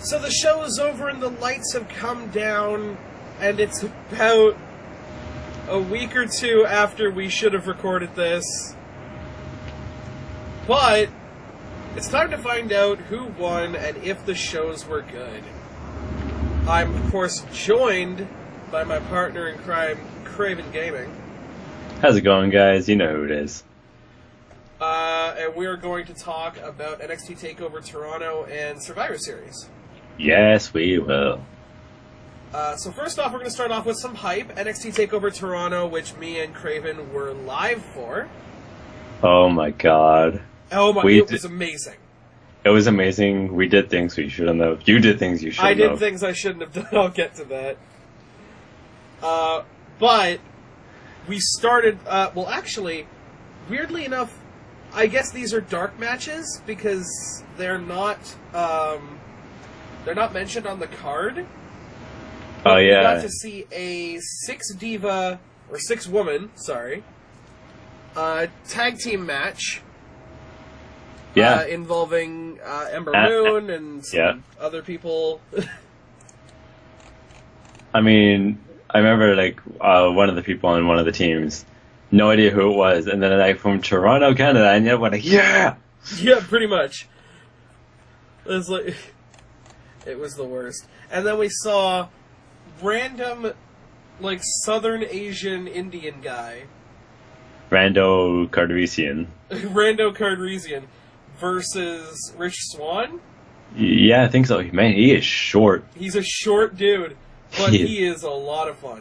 So the show is over and the lights have come down, and it's about a week or two after we should have recorded this. But it's time to find out who won and if the shows were good. I'm, of course, joined by my partner in crime, Crevan Gaming. How's it going, guys? You know who it is. And we're going to talk about NXT TakeOver Toronto and Survivor Series. Yes, we will. So first off, we're going to start off with some hype. NXT TakeOver Toronto, which me and Crevan were live for. Oh my god. Oh my, it was amazing. It was amazing. We did things we shouldn't have. You did things you shouldn't have. I did things I shouldn't have done. I'll get to that. But we started, well actually, weirdly enough, I guess these are dark matches because they're not mentioned on the card. Oh yeah. We got to see a six-woman, tag team match. Yeah. Involving Ember Moon and some other people. I mean, I remember one of the people on one of the teams, no idea who it was, and then from Toronto, Canada, and you went yeah! Yeah, pretty much. It was the worst. And then we saw random, Southern Asian Indian guy. Rando Cardresian. Rando Cardresian versus Rich Swann? Yeah, I think so. Man, he is short. He's a short dude, but he is a lot of fun.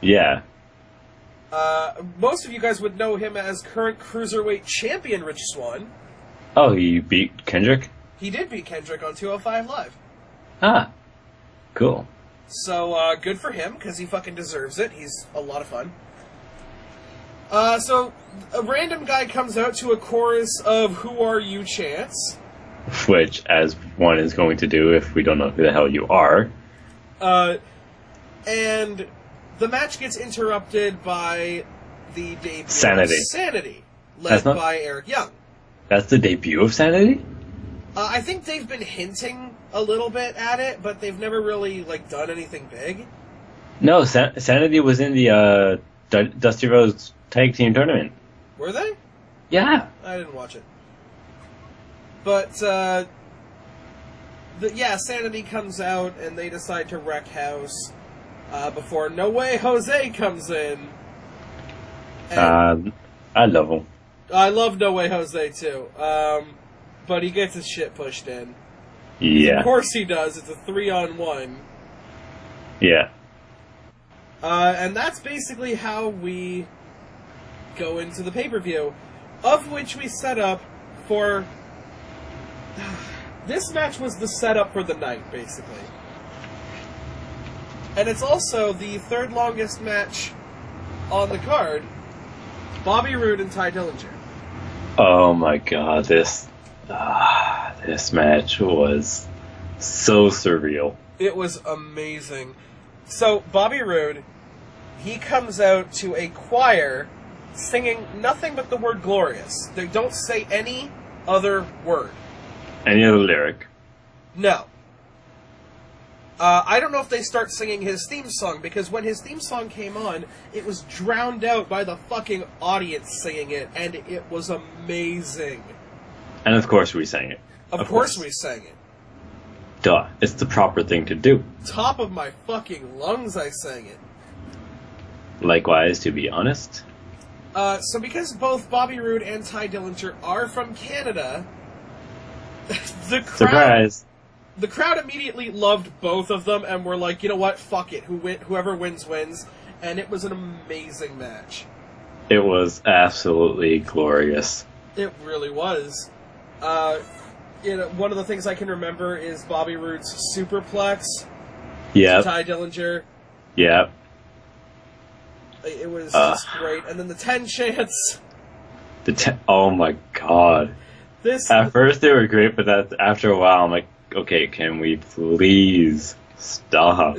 Yeah. Most of you guys would know him as current Cruiserweight Champion Rich Swann. Oh, he beat Kendrick? He did beat Kendrick on 205 Live. Ah, cool. So, good for him, because he fucking deserves it. He's a lot of fun. So, a random guy comes out to a chorus of Who Are You chants. Which, as one is going to do if we don't know who the hell you are. And the match gets interrupted by the debut of Sanity, led by Eric Young. That's the debut of Sanity? I think they've been hinting a little bit at it, but they've never really, done anything big. No, Sanity was in the Dusty Rhodes Tag Team Tournament. Were they? Yeah. I didn't watch it. But, Sanity comes out, and they decide to wreck house before No Way Jose comes in. I love him. I love No Way Jose, too. But he gets his shit pushed in. Yeah. Of course he does. It's a 3-on-1. Yeah. And that's basically how we go into the pay-per-view, of which we set up for... This match was the setup for the night, basically. And it's also the third longest match on the card, Bobby Roode and Tye Dillinger. Oh my god, this match was so surreal. It was amazing. So, Bobby Roode, he comes out to a choir singing nothing but the word glorious. They don't say any other word. Any other lyric? No. I don't know if they start singing his theme song, because when his theme song came on, it was drowned out by the fucking audience singing it, and it was amazing. And of course we sang it. Of course we sang it. Duh. It's the proper thing to do. Top of my fucking lungs I sang it. Likewise, to be honest. So because both Bobby Roode and Tye Dillinger are from Canada, the crowd... Surprise! The crowd immediately loved both of them and were like, you know what, fuck it, whoever wins, wins. And it was an amazing match. It was absolutely glorious. It really was. One of the things I can remember is Bobby Roode's superplex. Yeah. Tye Dillinger. Yeah. It was just great. And then the 10 chants. Oh my god. At first they were great, but after a while I'm like, okay, can we please stop?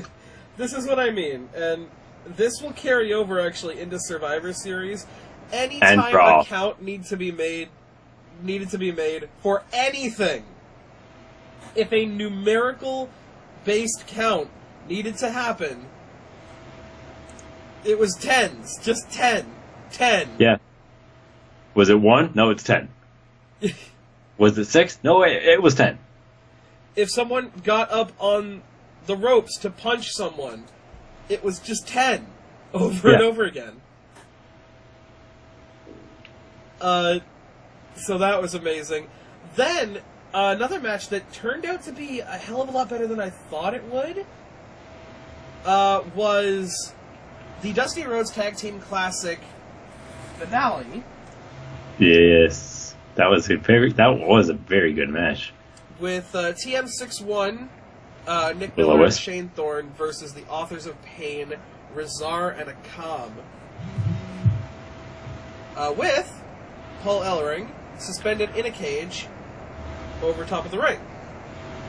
This is what I mean, and this will carry over actually into Survivor Series. Anytime a count needed to be made for anything, if a numerical-based count needed to happen, it was tens. Just 10. 10. Yeah. Was it 1? No, it's 10. Was it 6? No, it was 10. If someone got up on the ropes to punch someone, it was just 10. Over and over again. So that was amazing. Then, another match that turned out to be a hell of a lot better than I thought it would, was the Dusty Rhodes Tag Team Classic finale. Yes. That was a very good match. With TM61, Nick Will Miller and Lewis. Shane Thorne versus the Authors of Pain, Razar and Akam. With Paul Ellering suspended in a cage over top of the ring.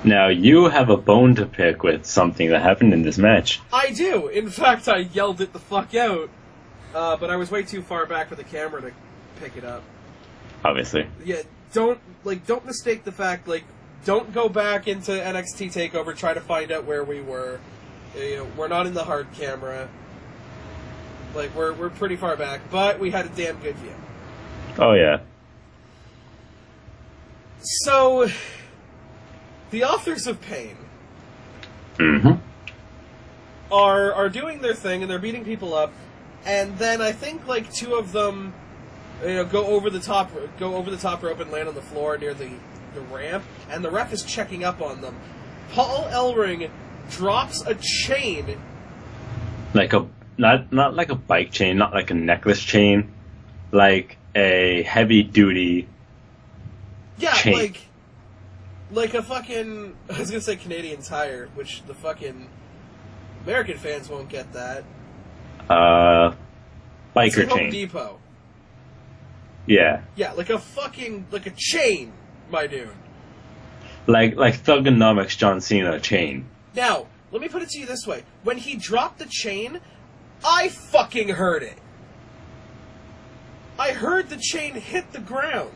Now, you have a bone to pick with something that happened in this match. I do. In fact, I yelled it the fuck out, but I was way too far back for the camera to pick it up. Obviously. Yeah, don't mistake the fact, don't go back into NXT TakeOver, try to find out where we were. You know, we're not in the hard camera. We're pretty far back, but we had a damn good view. Oh, yeah. So, the Authors of Pain are doing their thing, and they're beating people up, and then I think, two of them, go over the top rope and land on the floor near the ramp, and the ref is checking up on them. Paul Ellering drops a chain. Not like a bike chain, not like a necklace chain, like a heavy duty chain. like a fucking, I was gonna say Canadian Tire, which the fucking American fans won't get that. Biker chain. Home Depot. Yeah. Yeah, like a chain, my dude. Like Thugonomics John Cena chain. Now, let me put it to you this way. When he dropped the chain, I fucking heard it. I heard the chain hit the ground.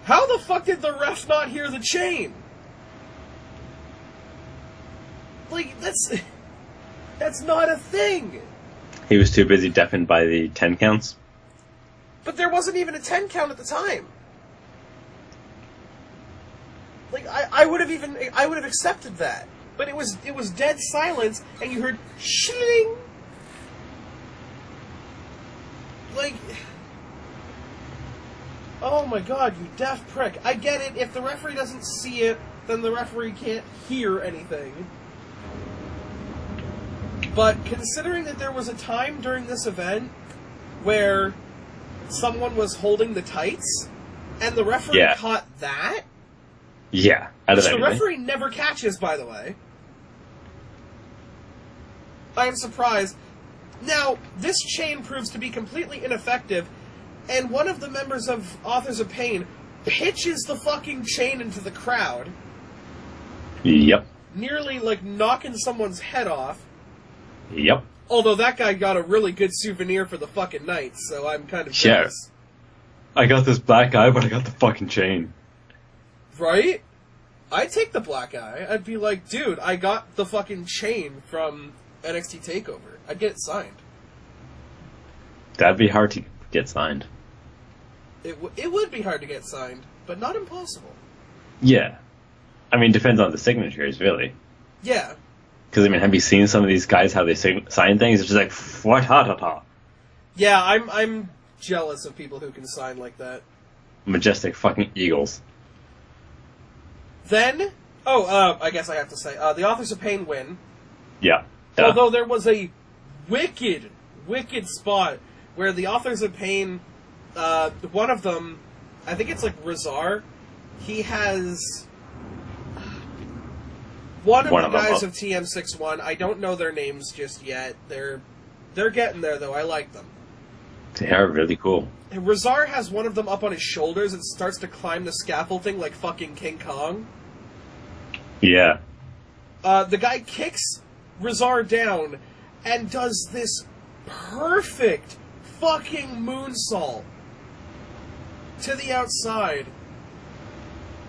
How the fuck did the ref not hear the chain? That's not a thing. He was too busy deafened by the 10 counts. But there wasn't even a 10 count at the time. I would have accepted that. But it was dead silence, and you heard shilling. Oh my god, you deaf prick. I get it, if the referee doesn't see it, then the referee can't hear anything. But considering that there was a time during this event where someone was holding the tights, and the referee caught that? Yeah, out of which anything. The referee never catches, by the way. I am surprised. Now, this chain proves to be completely ineffective, and one of the members of Authors of Pain pitches the fucking chain into the crowd. Yep. Nearly, knocking someone's head off. Yep. Although that guy got a really good souvenir for the fucking night, so I'm kind of jealous. I got this black eye, but I got the fucking chain. Right? I'd take the black eye. I'd be like, dude, I got the fucking chain from NXT TakeOver. I'd get it signed. That'd be hard to get signed. It would be hard to get signed, but not impossible. Yeah. I mean, depends on the signatures, really. Yeah. Because, have you seen some of these guys, how they sign things? It's just like, what, ha-ta-ta. Yeah, I'm jealous of people who can sign like that. Majestic fucking eagles. Then, I guess I have to say, the Authors of Pain win. Yeah. Although there was a wicked spot where the Authors of Pain, one of them, I think it's Razar, he has one of the guys of TM61. I don't know their names just yet. They're getting there, though. I like them. They are really cool. And Razar has one of them up on his shoulders and starts to climb the scaffolding like fucking King Kong. Yeah. The guy kicks Razar down and does this perfect fucking moonsault to the outside.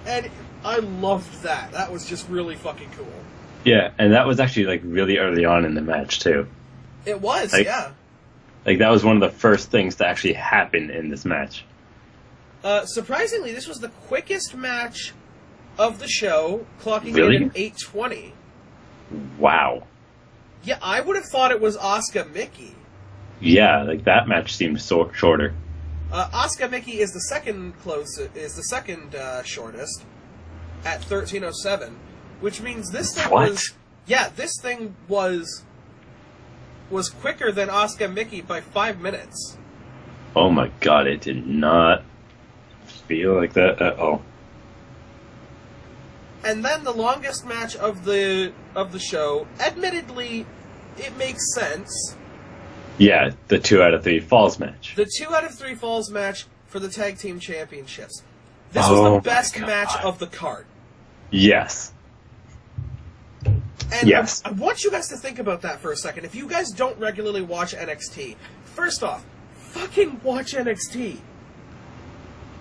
And I loved that. That was just really fucking cool. Yeah, and that was actually, like, really early on in the match, too. It was, like, yeah. Like, that was one of the first things to actually happen in this match. Surprisingly, this was the quickest match of the show, clocking really? in at 8:20. Wow. Yeah, I would have thought it was Asuka Mickey. Yeah, like, that match seemed shorter. Asuka Mickey is the second shortest at 13:07, which means this thing was quicker than Asuka Mickey by 5 minutes. Oh my god, it did not feel like that at all. And then the longest match of the show, admittedly, it makes sense. Yeah, the 2 out of 3 falls match. The 2 out of 3 falls match for the tag team championships. This was the best match of the card. Yes. And yes. I want you guys to think about that for a second. If you guys don't regularly watch NXT, first off, fucking watch NXT.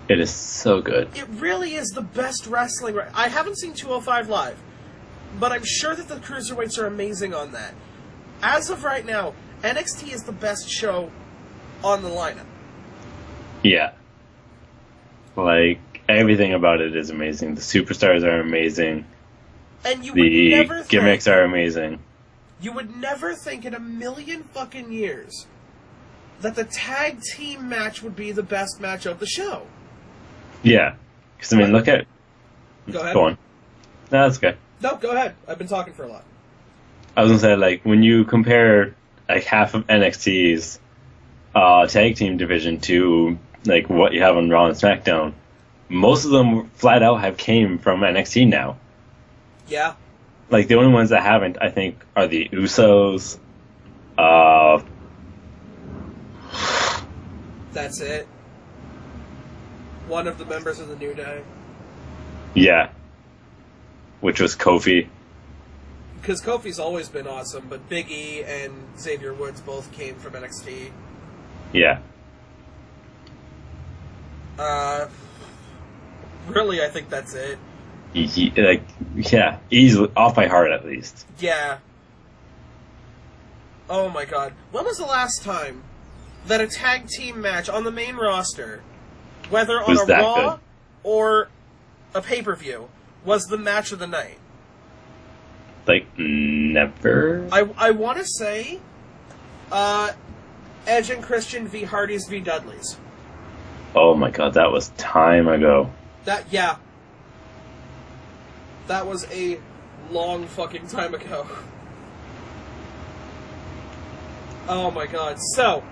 It is so good. It really is the best wrestling. I haven't seen 205 Live, but I'm sure that the Cruiserweights are amazing on that. As of right now, NXT is the best show on the lineup. Yeah. Like, everything about it is amazing. The superstars are amazing. And you would never think... The gimmicks are amazing. You would never think in a million fucking years that the tag team match would be the best match of the show. Yeah. Because, I mean, look at... Go ahead. Go on. No, that's okay. No, go ahead. I've been talking for a lot. I was going to say, like, when you compare, like, half of NXT's tag team division to, like, what you have on Raw and SmackDown, most of them flat out have came from NXT now. Yeah. Like, the only ones that haven't, I think, are the Usos. That's it. One of the members of the New Day. Yeah. Which was Kofi. Because Kofi's always been awesome, but Big E and Xavier Woods both came from NXT. Yeah. Really, I think that's it. Yeah, easily, off by heart at least. Yeah. Oh my god. When was the last time that a tag team match on the main roster, whether on a Raw good? Or a pay-per-view, was the match of the night? Like, never? I want to say Edge and Christian v. Hardy's v. Dudley's. Oh my god, that was time ago. Yeah. That was a long fucking time ago. Oh my god. So,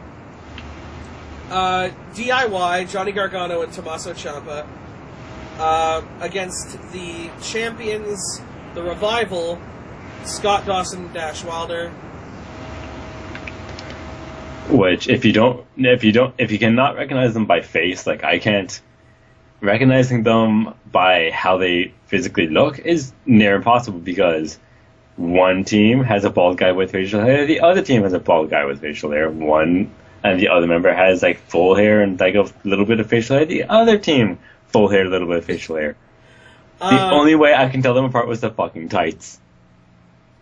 DIY, Johnny Gargano and Tommaso Ciampa, against the champions, the Revival, Scott Dawson and Dash Wilder. Which, if you cannot recognize them by face, like I can't, recognizing them by how they physically look is near impossible because one team has a bald guy with facial hair, the other team has a bald guy with facial hair, and the other member has like full hair and like a little bit of facial hair, the other team full hair, a little bit of facial hair. The only way I can tell them apart was the fucking tights.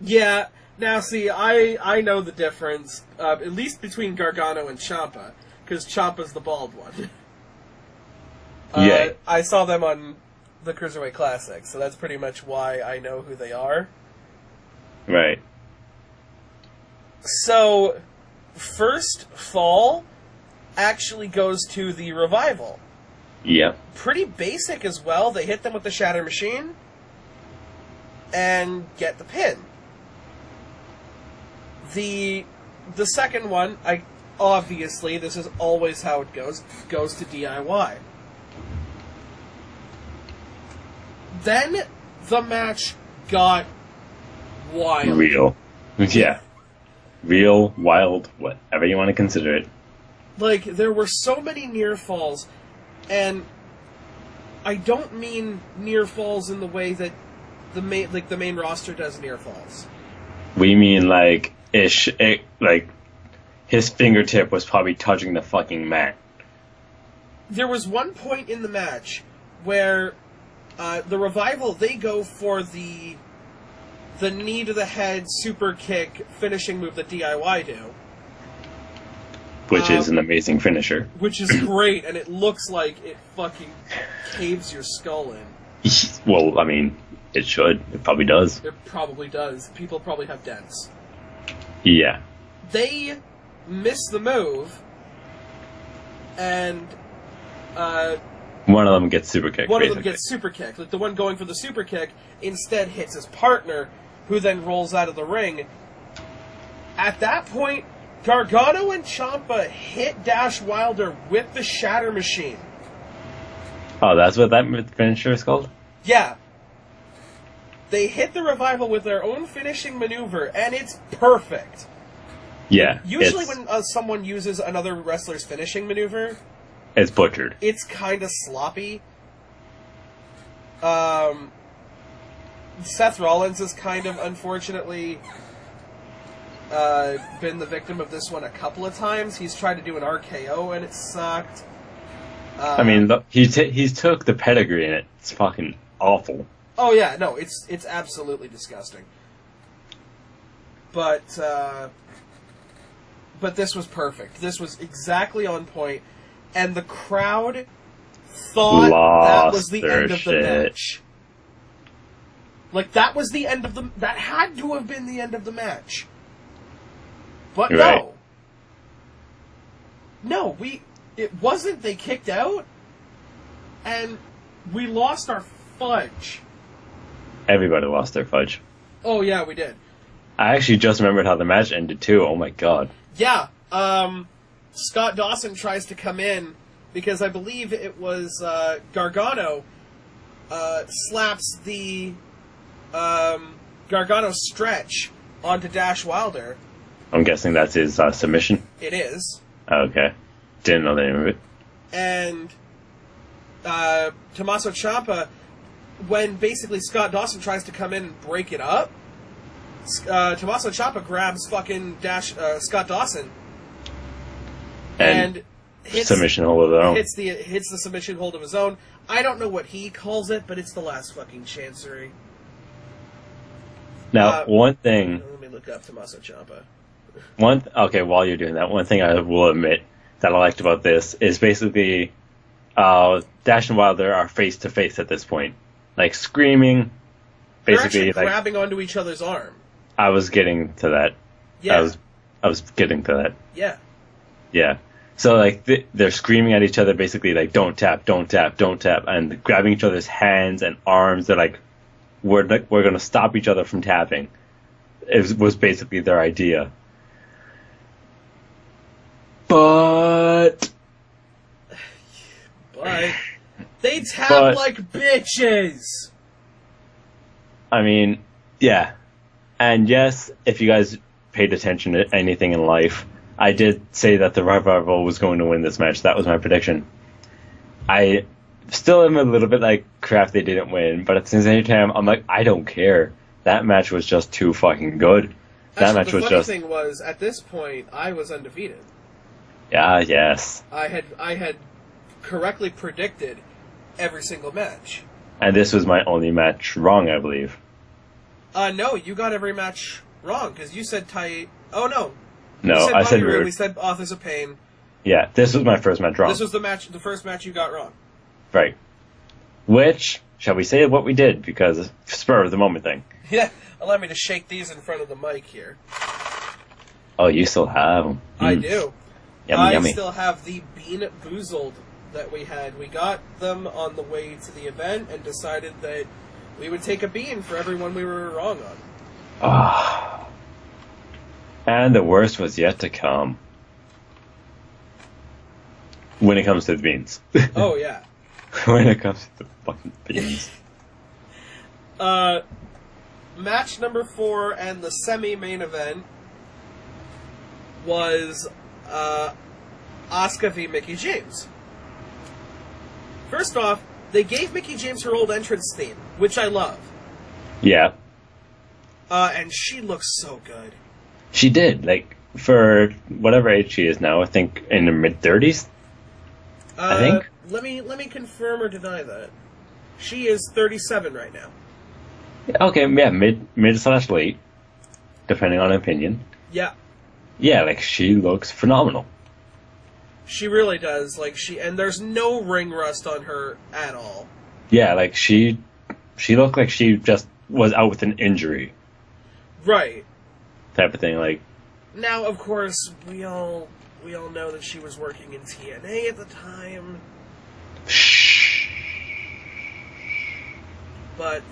Yeah, now see, I know the difference, at least between Gargano and Ciampa, because Ciampa's the bald one. Yeah. I saw them on the Cruiserweight Classic, so that's pretty much why I know who they are. Right. So, first fall actually goes to the Revival. Yep. Pretty basic as well. They hit them with the Shatter Machine and get the pin. The second one, obviously, this is always how it goes to DIY. Then the match got wild. Real. Yeah. Real, wild, whatever you want to consider it. Like, there were so many near falls, and I don't mean near falls in the way that the main roster does near falls. We mean like his fingertip was probably touching the fucking mat. There was one point in the match where The Revival, they go for the knee to the head super kick finishing move that DIY do. Which is an amazing finisher. Which is great, and it looks like it fucking caves your skull in. Well, I mean, it should. It probably does. It probably does. People probably have dents. Yeah. They miss the move, and one of them gets super kicked. One of them gets super kicked. Like, the one going for the super kick instead hits his partner, who then rolls out of the ring. At that point, Gargano and Ciampa hit Dash Wilder with the Shatter Machine. Oh, that's what that finisher is called? Yeah. They hit the Revival with their own finishing maneuver, and it's perfect. Yeah. Usually when someone uses another wrestler's finishing maneuver, it's butchered. It's kind of sloppy. Seth Rollins has kind of, unfortunately, been the victim of this one a couple of times. He's tried to do an RKO, and it sucked. I mean, look, he's took the pedigree, and it's fucking awful. Oh yeah, no, it's absolutely disgusting. But this was perfect. This was exactly on point, and the crowd thought that was the end of the match. Like, that was the end of the... That had to have been the end of the match. But right. No, it wasn't. They kicked out, and we lost our fudge. Everybody lost their fudge. Oh, yeah, we did. I actually just remembered how the match ended, too. Oh, my God. Yeah. Scott Dawson tries to come in, because I believe it was Gargano slaps the Gargano stretch onto Dash Wilder. I'm guessing that's his submission? It is. Okay. Didn't know the name of it. And Tommaso Ciampa, when basically Scott Dawson tries to come in and break it up, Tommaso Ciampa grabs fucking Scott Dawson and hits submission hold of his own. Hits the submission hold of his own. I don't know what he calls it, but it's the last fucking chancery. Now, one thing... Let me look up Tommaso Ciampa. While you're doing that, one thing I will admit that I liked about this is basically Dash and Wilder are face-to-face at this point. Like, screaming, basically... They're actually grabbing onto each other's arm. I was getting to that. Yeah. I was getting to that. Yeah. Yeah. So, like, they're screaming at each other, basically, like, don't tap, don't tap, don't tap, and grabbing each other's hands and arms. They're like, we're going to stop each other from tapping. It was basically their idea. But they tap like bitches. I mean, yeah. And yes, if you guys paid attention to anything in life, I did say that the Revival was going to win this match. That was my prediction. I still am a little bit like, crap, they didn't win. But at the same time, I'm like, I don't care. That match was just too fucking good. The funny thing was, at this point, I was undefeated. Yeah, yes. I had correctly predicted every single match. And this was my only match wrong, I believe. No, you got every match wrong, because you said Oh, no. No, I said we said Authors of Pain. Yeah, this was my first match wrong. This was the first match you got wrong. Right. Which, shall we say what we did, because spur of the moment thing. Yeah, allow me to shake these in front of the mic here. Oh, you still have them. I do. Yummy, I still have the Bean Boozled that we had. We got them on the way to the event and decided that we would take a bean for everyone we were wrong on. Ah. And the worst was yet to come. When it comes to the beans. Oh, yeah. When it comes to the fucking beans. Match number 4 and the semi-main event was Asuka v. Mickie James. First off, they gave Mickie James her old entrance theme, which I love. Yeah. And she looks so good. She did. Like, for whatever age she is now, I think in her mid-30s? I think? Let me confirm or deny that. She is 37 right now. Okay, yeah, mid/late, depending on opinion. Yeah. Yeah, like, she looks phenomenal. She really does. Like, and there's no ring rust on her at all. Yeah, like, she looked like she just was out with an injury. Right. Type of thing, like. Now, of course, we all know that she was working in TNA at the time. Shh. But,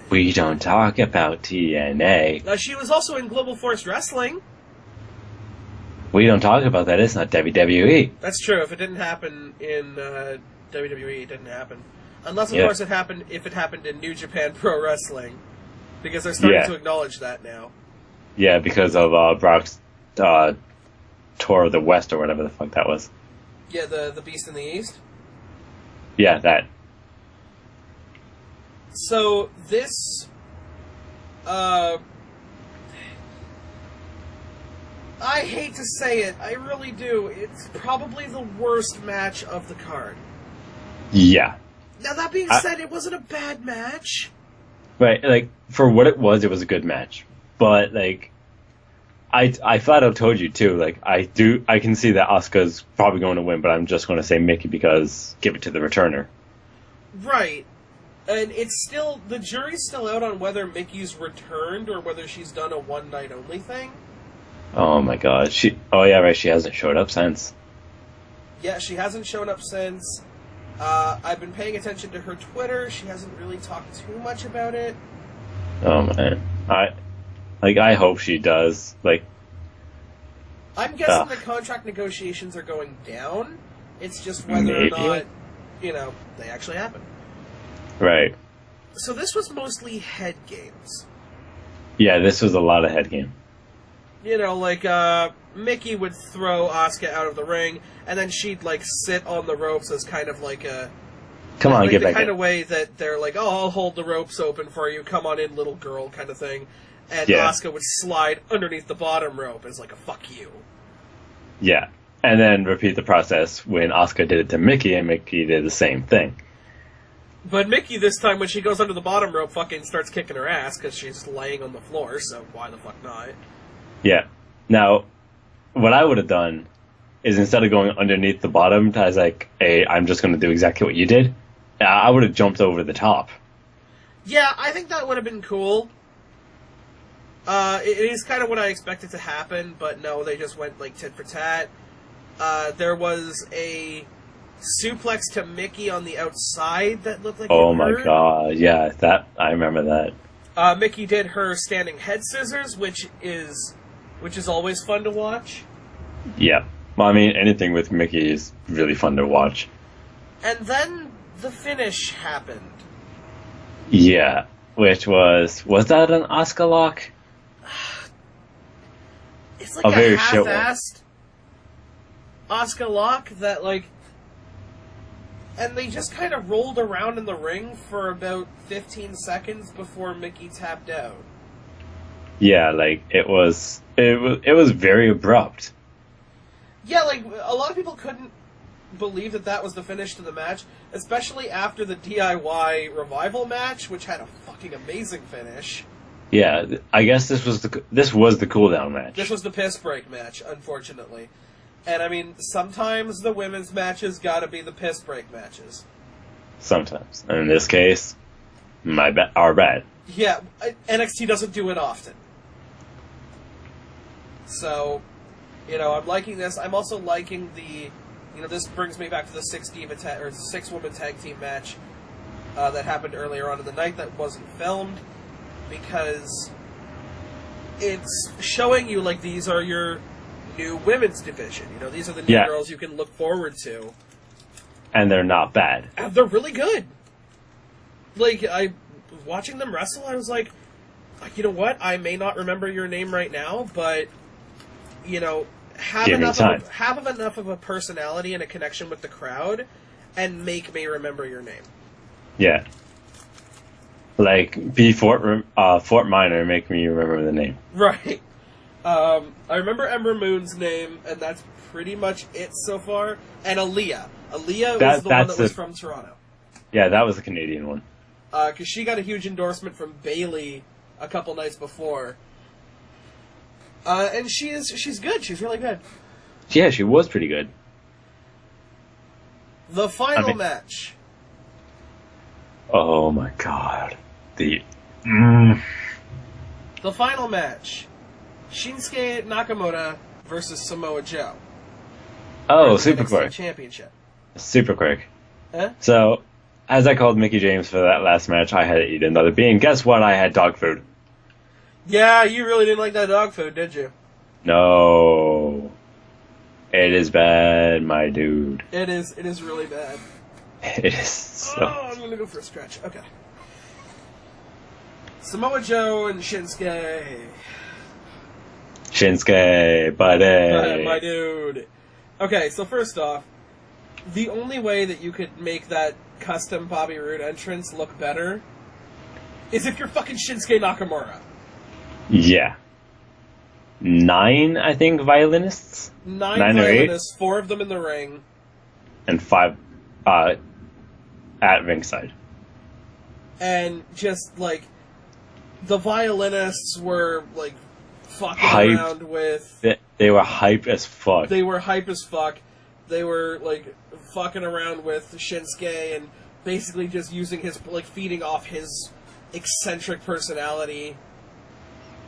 we don't talk about TNA. She was also in Global Force Wrestling. We don't talk about that. It's not WWE. That's true. If it didn't happen in WWE, it didn't happen. Unless, of course, if it happened in New Japan Pro Wrestling. Because they're starting to acknowledge that now. Yeah, because of Brock's Tour of the West, or whatever the fuck that was. Yeah, the Beast in the East? Yeah, that. So, this... I hate to say it, I really do. It's probably the worst match of the card. Yeah. Now, that being said, it wasn't a bad match. Right, like, for what it was a good match. But, like, I flat out told you, too, like, I can see that Asuka's probably going to win, but I'm just going to say Mickey because give it to the returner. Right. And it's still, the jury's still out on whether Mickey's returned or whether she's done a one-night-only thing. Oh my god, she hasn't showed up since. Yeah, she hasn't shown up since. I've been paying attention to her Twitter. She hasn't really talked too much about it. Oh man, I hope she does. Like, I'm guessing the contract negotiations are going down. It's just whether or not, they actually happen. Right. So this was mostly head games. Yeah, this was a lot of head game. Mickey would throw Asuka out of the ring, and then she'd, sit on the ropes as kind of like a... Come on, get back in. The kind of way that they're like, oh, I'll hold the ropes open for you, come on in, little girl, kind of thing. And Asuka would slide underneath the bottom rope as like a fuck you. Yeah, and then repeat the process when Asuka did it to Mickey, and Mickey did the same thing. But Mickey, this time, when she goes under the bottom rope, fucking starts kicking her ass, because she's laying on the floor, so why the fuck not? Yeah. Now, what I would have done is instead of going underneath the bottom, I was like, hey, I'm just going to do exactly what you did. I would have jumped over the top. Yeah, I think that would have been cool. It is kind of what I expected to happen, but no, they just went, tit for tat. There was a suplex to Mickey on the outside that looked like oh my god, yeah, I remember that. Mickey did her standing head scissors, which is always fun to watch. Yeah. Well, I mean, anything with Mickey is really fun to watch. And then the finish happened. Yeah, which was that an Asuka lock? It's like a half-assed Asuka lock that, and they just kind of rolled around in the ring for about 15 seconds before Mickey tapped out. Yeah, it was very abrupt. Yeah, a lot of people couldn't believe that was the finish to the match, especially after the DIY Revival match, which had a fucking amazing finish. Yeah, I guess this was the cooldown match. This was the piss break match, unfortunately. And I mean, sometimes the women's matches gotta be the piss break matches. Sometimes. And in this case, our bad. Yeah, NXT doesn't do it often. So, I'm liking this. I'm also liking this brings me back to the 6-woman tag team match that happened earlier on in the night that wasn't filmed, because it's showing you, these are your new women's division. These are the new girls you can look forward to. And they're not bad. And they're really good. Watching them wrestle, I was like, you know what? I may not remember your name right now, but, have enough of a personality and a connection with the crowd, and make me remember your name. Yeah. Be Fort Minor, make me remember the name. Right. I remember Ember Moon's name, and that's pretty much it so far. And Aaliyah. Aaliyah was the one that was from Toronto. Yeah, that was the Canadian one. Because she got a huge endorsement from Bayley a couple nights before. And she's good. She's really good. Yeah, she was pretty good. The final match. Oh my god. The final match. Shinsuke Nakamura versus Samoa Joe. Oh, super quick. Championship. Super quick. Huh? So, as I called Mickie James for that last match, I had to eat another bean. Guess what? I had dog food. Yeah, you really didn't like that dog food, did you? No. It is bad, my dude. It is really bad. It is so... Oh, I'm gonna go for a stretch. Okay. Samoa Joe and Shinsuke. Shinsuke, buddy. My dude. Okay, so first off, the only way that you could make that custom Bobby Roode entrance look better is if you're fucking Shinsuke Nakamura. Yeah. 9, I think, violinists? 9 violinists, 4 of them in the ring. And 5 at ringside. And just, like, the violinists were, like, fucking around with... They were hype as fuck. They were hype as fuck. They were, like, fucking around with Shinsuke and basically just using his, like, feeding off his eccentric personality.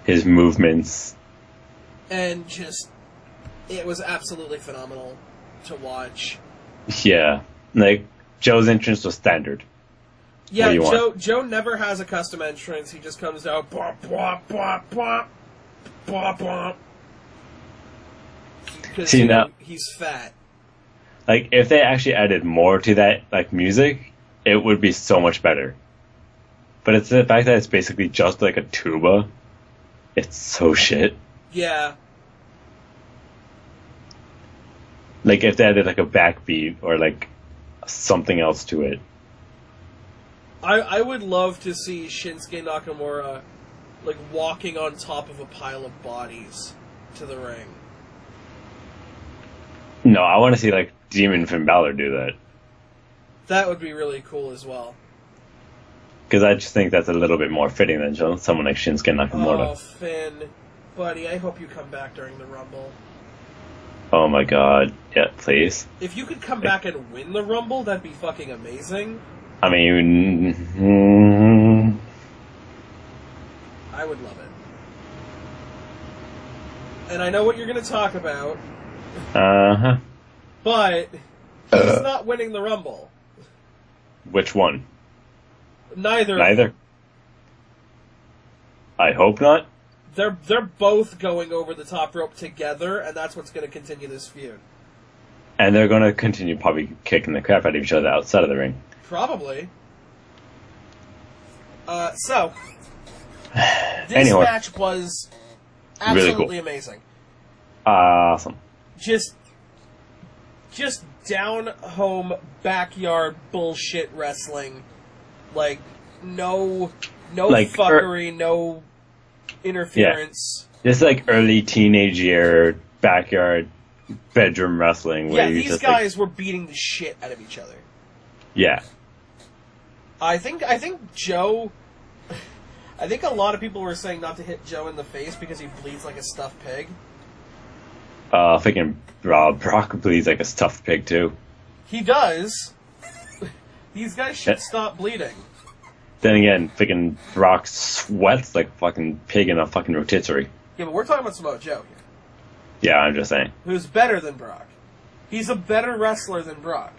His movements. And just... It was absolutely phenomenal to watch. Yeah. Like, Joe's entrance was standard. Yeah, Joe never has a custom entrance. He just comes out, bop, bop, bop, bop, bop, bop. Because now, he's fat. Like, if they actually added more to that, like, music, it would be so much better. But it's the fact that it's basically just like a tuba. It's so shit. Yeah. Like, if they added, like, a backbeat or, like, something else to it. I would love to see Shinsuke Nakamura, like, walking on top of a pile of bodies to the ring. No, I want to see, like, Demon Finn Balor do that. That would be really cool as well. Because I just think that's a little bit more fitting than someone like Shinsuke Nakamura. Oh, Finn. Buddy, I hope you come back during the Rumble. Oh my god. Yeah, please. If you could come back and win the Rumble, that'd be fucking amazing. I mean... I would love it. And I know what you're going to talk about. Uh-huh. But he's not winning the Rumble. Which one? Neither. I hope not. They're both going over the top rope together, and that's what's going to continue this feud. And they're going to continue probably kicking the crap out of each other outside of the ring. Probably. So, this match was absolutely really cool. amazing. Awesome. Just down-home, backyard bullshit wrestling. Like, no like, fuckery, no interference. Yeah. This is like early teenage year, backyard, bedroom wrestling. Where These guys were beating the shit out of each other. Yeah. I think Joe... I think a lot of people were saying not to hit Joe in the face because he bleeds like a stuffed pig. Freaking Brock bleeds like a stuffed pig, too. He does. These guys should stop bleeding. Then again, freaking Brock sweats like a fucking pig in a fucking rotisserie. Yeah, but we're talking about Samoa Joe here. Yeah, I'm just saying. Who's better than Brock. He's a better wrestler than Brock.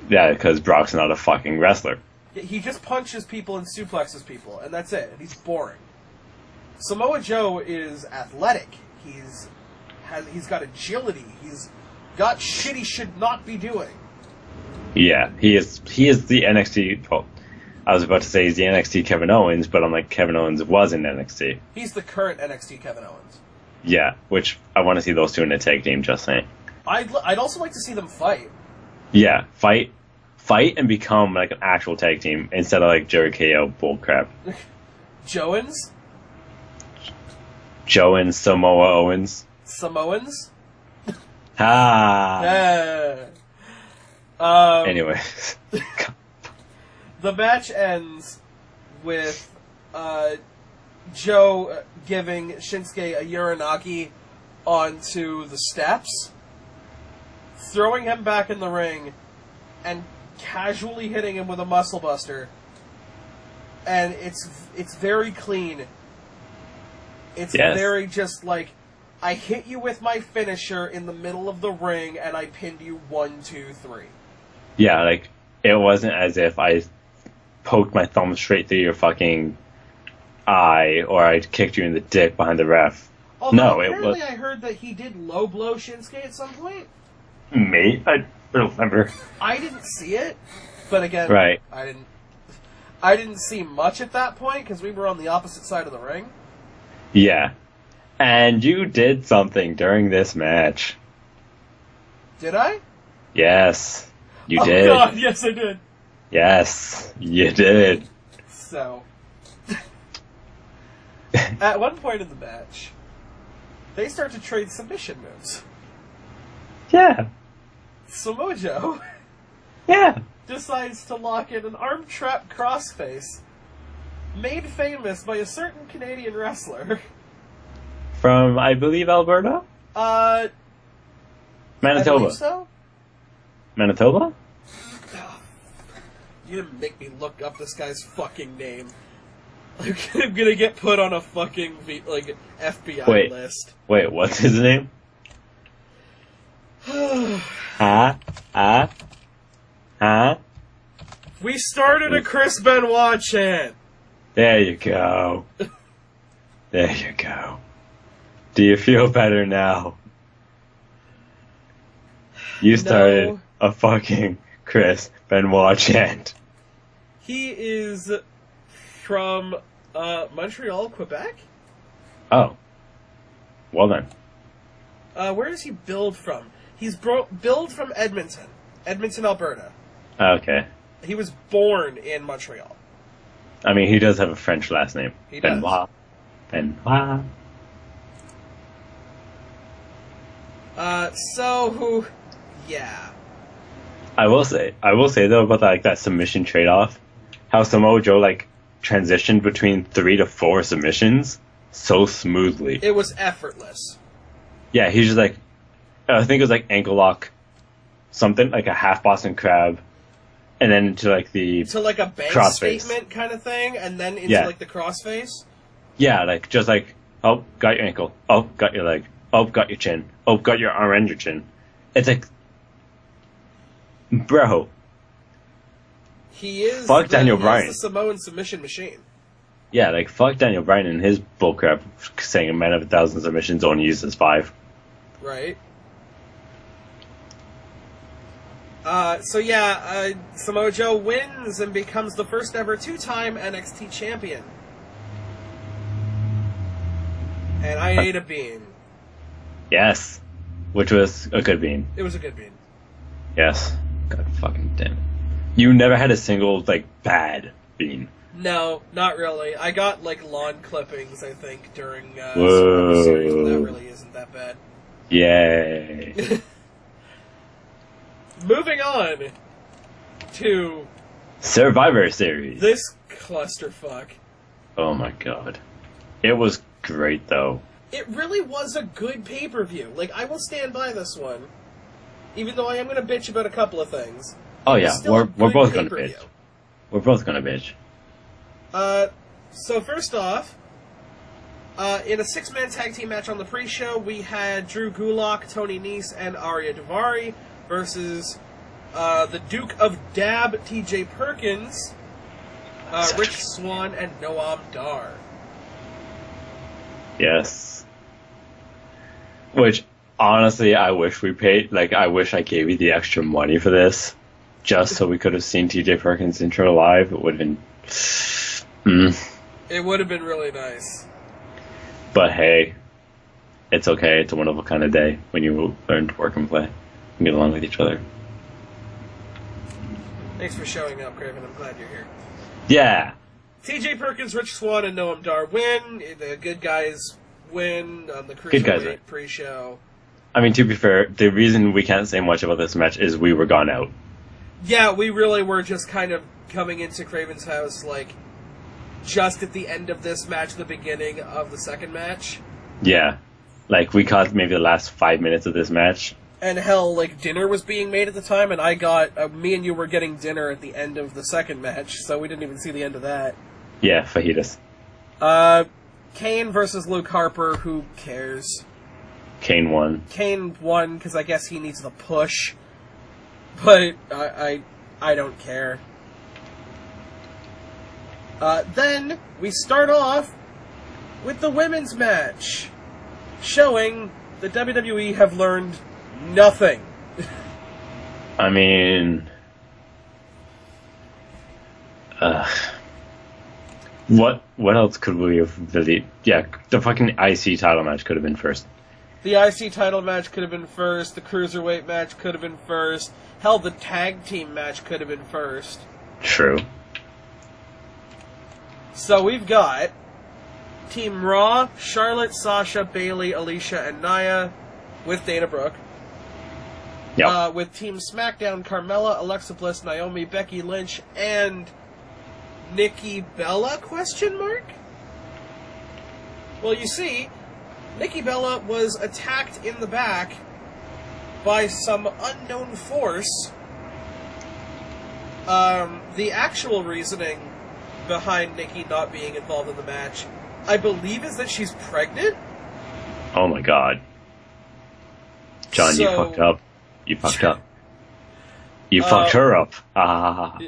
Yeah, because Brock's not a fucking wrestler. He just punches people and suplexes people, and that's it. He's boring. Samoa Joe is athletic. He's got agility. He's got shit he should not be doing. Yeah, he is the NXT... Well, I was about to say he's the NXT Kevin Owens, but I'm like, Kevin Owens was in NXT. He's the current NXT Kevin Owens. Yeah, which I want to see those two in a tag team, just saying. I'd also like to see them fight. Yeah, fight and become like an actual tag team instead of like Jerry KO bullcrap. Joans? Joe and Samoa Owens. Samoans? Ah. Yeah. Anyway. The match ends with Joe giving Shinsuke a Uranagi onto the steps, throwing him back in the ring, and casually hitting him with a muscle buster. And it's very clean. It's very just like, I hit you with my finisher in the middle of the ring, and I pinned you 1, 2, 3. Yeah, like, it wasn't as if I poked my thumb straight through your fucking eye, or I kicked you in the dick behind the ref. Although apparently I heard that he did low blow Shinsuke at some point. Me? I don't remember. I didn't see it, but again, right. I didn't see much at that point, because we were on the opposite side of the ring. Yeah. And you did something during this match. Did I? Yes. You did. Oh god, yes I did. Yes, you did. So, at one point in the match, they start to trade submission moves. Yeah. Samoa Joe decides to lock in an arm trap crossface made famous by a certain Canadian wrestler. From, I believe, Alberta? Manitoba. I believe so? Manitoba? You didn't make me look up this guy's fucking name. I'm gonna get put on a fucking FBI list. Wait, what's his name? We started a Chris Benoit chant. There you go. There you go. Do you feel better now? You started a fucking Chris Benoit chant. He is from Montreal, Quebec? Oh. Well then. Where does he build from? He's billed from Edmonton, Alberta. Okay. He was born in Montreal. I mean, he does have a French last name. He Benoit. does. Benoit. Yeah. I will say though about that submission trade-off, how Samoa Joe transitioned between 3 to 4 submissions so smoothly. It was effortless. Yeah, he's just I think it was ankle lock, something like a half Boston Crab, and then into the to a bank crossface statement kind of thing, and then into the crossface. Yeah, oh, got your ankle, oh, got your leg, oh, got your chin, oh, got your arm and your chin. It's bro. He is fuck Daniel Bryan. He's the Samoan submission machine. Yeah, fuck Daniel Bryan and his bullcrap saying a man of 1,000 submissions only uses 5. Right. Samoa Joe wins and becomes the first ever 2-time NXT champion. And I ate a bean. Yes. Which was a good bean. It was a good bean. Yes. God fucking damn it. You never had a single, bad bean. No, not really. I got, lawn clippings, I think, during Survivor Series, but that really isn't that bad. Yay. Moving on to Survivor Series. This clusterfuck. Oh my god. It was great, though. It really was a good pay-per-view. I will stand by this one. Even though I am going to bitch about a couple of things. Oh yeah, we're both going to bitch. We're both going to bitch. So first off, in a 6-man tag team match on the pre-show, we had Drew Gulak, Tony Nese, and Arya Daivari versus the Duke of Dab, T.J. Perkins, Rich Swann, and Noam Dar. Yes. Which, honestly, I wish we paid, I wish I gave you the extra money for this, just so we could have seen T.J. Perkins' intro live. It would have been... It would have been really nice. But hey, it's okay. It's a wonderful kind of day when you learn to work and play and get along with each other. Thanks for showing up, Crevan. I'm glad you're here. Yeah. T.J. Perkins, Rich Swann, and Noam Dar win. The good guys win on the Cruiserweight pre-show. I mean, to be fair, the reason we can't say much about this match is we were gone out. Yeah, we really were just kind of coming into Crevan's house, like, just at the end of this match, the beginning of the second match. Yeah. Like, we caught maybe the last 5 minutes of this match. And hell, like, dinner was being made at the time, and I got... me and you were getting dinner at the end of the second match, so we didn't even see the end of that. Yeah, fajitas. Kane versus Luke Harper, who cares? Kane won. Kane won, because I guess he needs the push. But I don't care. Then, we start off with the women's match, showing that WWE have learned nothing. I mean... What else could we have really... Yeah, the fucking IC title match could have been first. The IC title match could have been first, the Cruiserweight match could have been first, hell, the tag team match could have been first. True. So we've got Team Raw, Charlotte, Sasha, Bayley, Alicia, and Nia, with Dana Brooke. Yep. With Team SmackDown, Carmella, Alexa Bliss, Naomi, Becky Lynch, and Nikki Bella, question mark? Well, you see, Nikki Bella was attacked in the back by some unknown force. The actual reasoning behind Nikki not being involved in the match, I believe, is that she's pregnant? Oh my god. John, you fucked up. You fucked up. You fucked her up. Ah.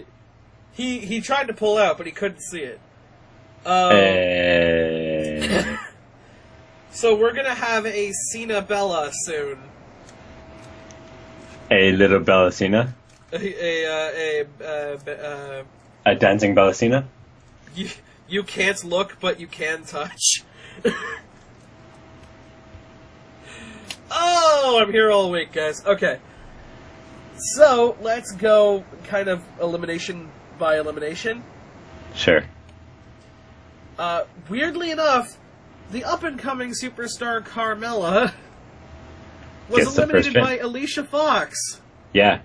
He tried to pull out, but he couldn't see it. So we're gonna have a Cena Bella soon. A little Bella Cena? A dancing Bella Cena? You can't look, but you can touch. Oh, I'm here all week, guys. Okay. So, let's go kind of elimination by elimination. Sure. Weirdly enough, the up-and-coming superstar Carmella was eliminated by Alicia Fox. Yeah.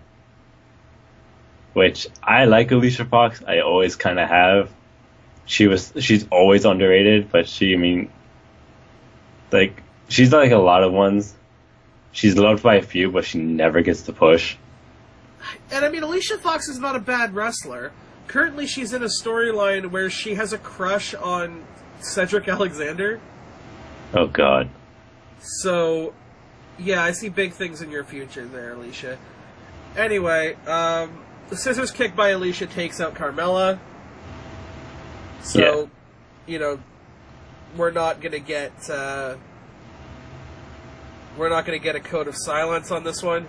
Which, I like Alicia Fox. I always kind of have. She's always underrated, but she's like a lot of ones. She's loved by a few, but she never gets the push. And I mean, Alicia Fox is not a bad wrestler. Currently, she's in a storyline where she has a crush on Cedric Alexander. Oh, God. So, yeah, I see big things in your future there, Alicia. Anyway, the scissors kick by Alicia takes out Carmella. So, you know, we're not gonna get a code of silence on this one.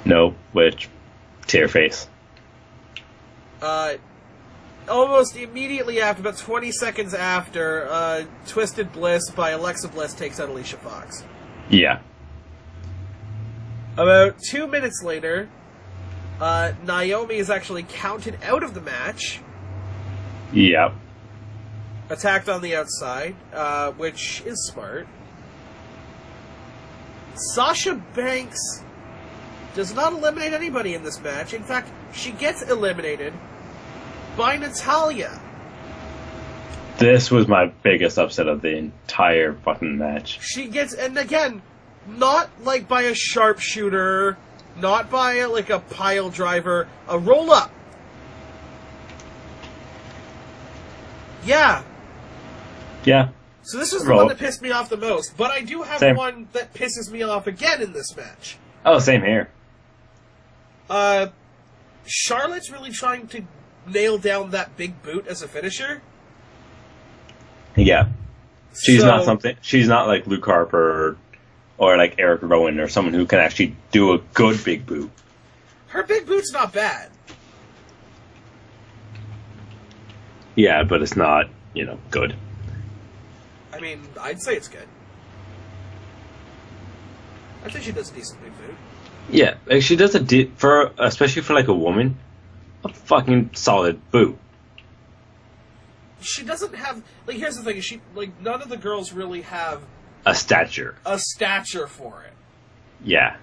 No, which, to your face. Almost immediately after, about 20 seconds after, Twisted Bliss by Alexa Bliss takes out Alicia Fox. Yeah. About 2 minutes later, Naomi is actually counted out of the match. Yep. Attacked on the outside, which is smart. Sasha Banks does not eliminate anybody in this match. In fact, she gets eliminated by Natalya. This was my biggest upset of the entire fucking match. She gets, and again, not like by a sharpshooter, not by a pile driver, a roll up. Yeah. Yeah. So this is the one that pissed me off the most, but I do have one that pisses me off again in this match. Oh, same here. Charlotte's really trying to nail down that big boot as a finisher. Yeah. She's not like Luke Harper or like Eric Rowan or someone who can actually do a good big boot. Her big boot's not bad. Yeah, but it's not, good. I mean, I'd say it's good. I think she does a decent big boot. Yeah, like she does especially for like a woman, a fucking solid boot. She doesn't have, here's the thing, none of the girls really have a stature for it. Yeah.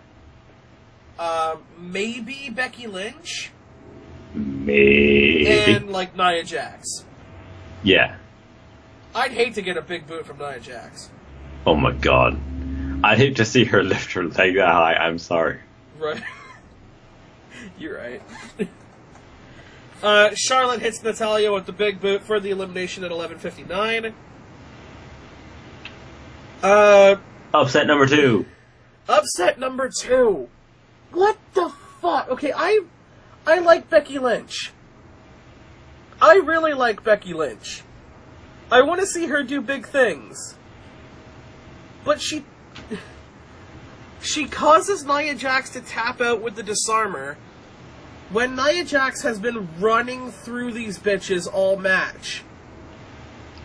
Maybe Becky Lynch? Maybe. And, like, Nia Jax. Yeah. I'd hate to get a big boot from Nia Jax. Oh my god. I'd hate to see her lift her leg that high. I'm sorry. Right. You're right. Charlotte hits Natalya with the big boot for the elimination at 11:59. Upset number 2. Upset number 2. What the fuck? Okay, I like Becky Lynch. I really like Becky Lynch. I want to see her do big things. But she causes Nia Jax to tap out with the disarmer when Nia Jax has been running through these bitches all match.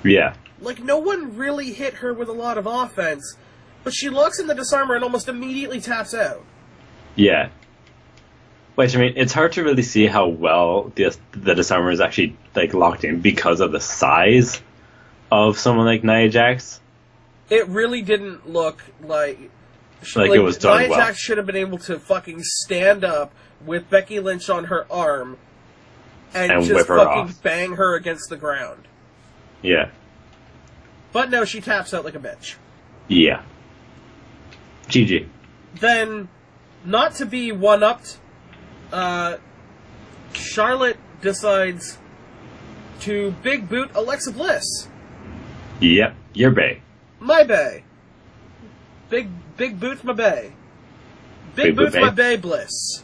Yeah. Like, no one really hit her with a lot of offense, but she locks in the disarmer and almost immediately taps out. Yeah. Which, I mean, it's hard to really see how well the disarmer is actually, like, locked in because of the size of someone like Nia Jax. It really didn't look like it was done Nia well. Jax should have been able to fucking stand up with Becky Lynch on her arm and just whip her fucking off. bang her against the ground. Yeah. But no, she taps out like a bitch. Yeah. GG. Then, not to be one-upped, Charlotte decides to big boot Alexa Bliss. Yep. Your bae. My bae. Big boots my bae. Big boots my bae Bliss.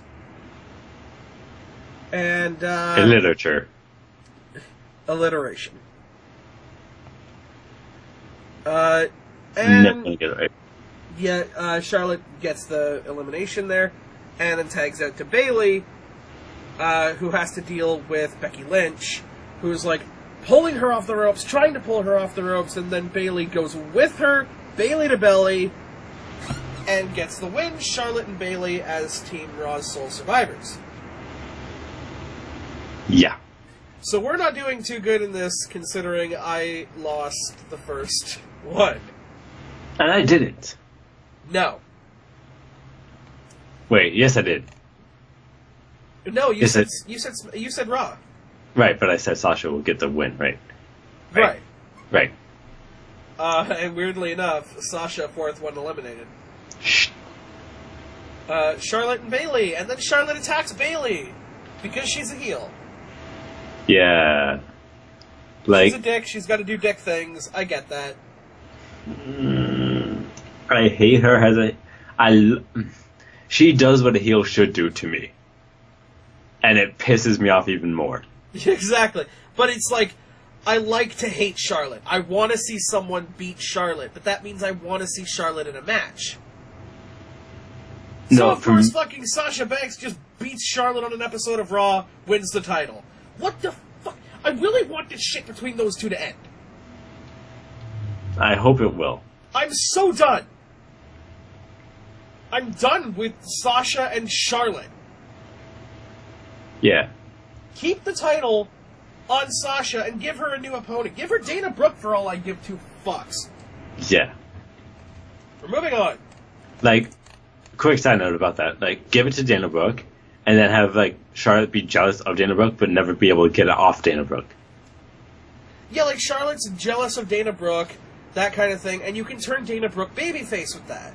And, In literature. alliteration. Never And, gonna get it right. yeah, Charlotte gets the elimination there, and then tags out to Bayley, who has to deal with Becky Lynch, who's, like, pulling her off the ropes, trying to pull her off the ropes, and then Bayley goes with her, Bayley to belly, and gets the win. Charlotte and Bayley as Team Raw's sole survivors. Yeah. So we're not doing too good in this, considering I lost the first one. And I didn't. No. Wait, yes I did. No, you Is said it- you said Raw. Right, but I said Sasha will get the win, right? Right. Right. And weirdly enough, Sasha, fourth one eliminated. Shh. Charlotte and Bayley, and then Charlotte attacks Bayley because she's a heel. Yeah. She's Like, a dick. She's got to do dick things. I get that. I hate her as she does what a heel should do to me. And it pisses me off even more. Exactly. But it's like, I like to hate Charlotte. I want to see someone beat Charlotte, but that means I want to see Charlotte in a match. So No, of course fucking Sasha Banks just beats Charlotte on an episode of Raw, wins the title. What the fuck? I really want this shit between those two to end. I hope it will. I'm so done. I'm done with Sasha and Charlotte. Yeah. Keep the title on Sasha and give her a new opponent. Give her Dana Brooke for all I give two fucks. Yeah. We're moving on. Like, quick side note about that. Like, give it to Dana Brooke, and then have, like, Charlotte be jealous of Dana Brooke, but never be able to get it off Dana Brooke. Yeah, like Charlotte's jealous of Dana Brooke, that kind of thing, and you can turn Dana Brooke babyface with that.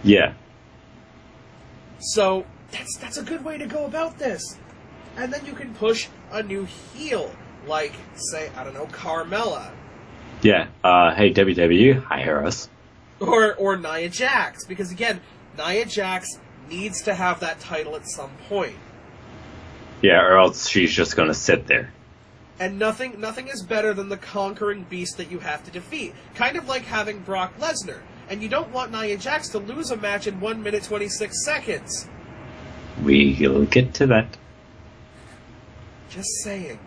Yeah. So, that's a good way to go about this. And then you can push a new heel, like, say, I don't know, Carmella. Yeah. Hey, WWE, hire us. Or Nia Jax, because again, Nia Jax needs to have that title at some point. Yeah, or else she's just gonna sit there. And nothing is better than the conquering beast that you have to defeat. Kind of like having Brock Lesnar. And you don't want Nia Jax to lose a match in 1 minute 26 seconds. We'll get to that. Just saying.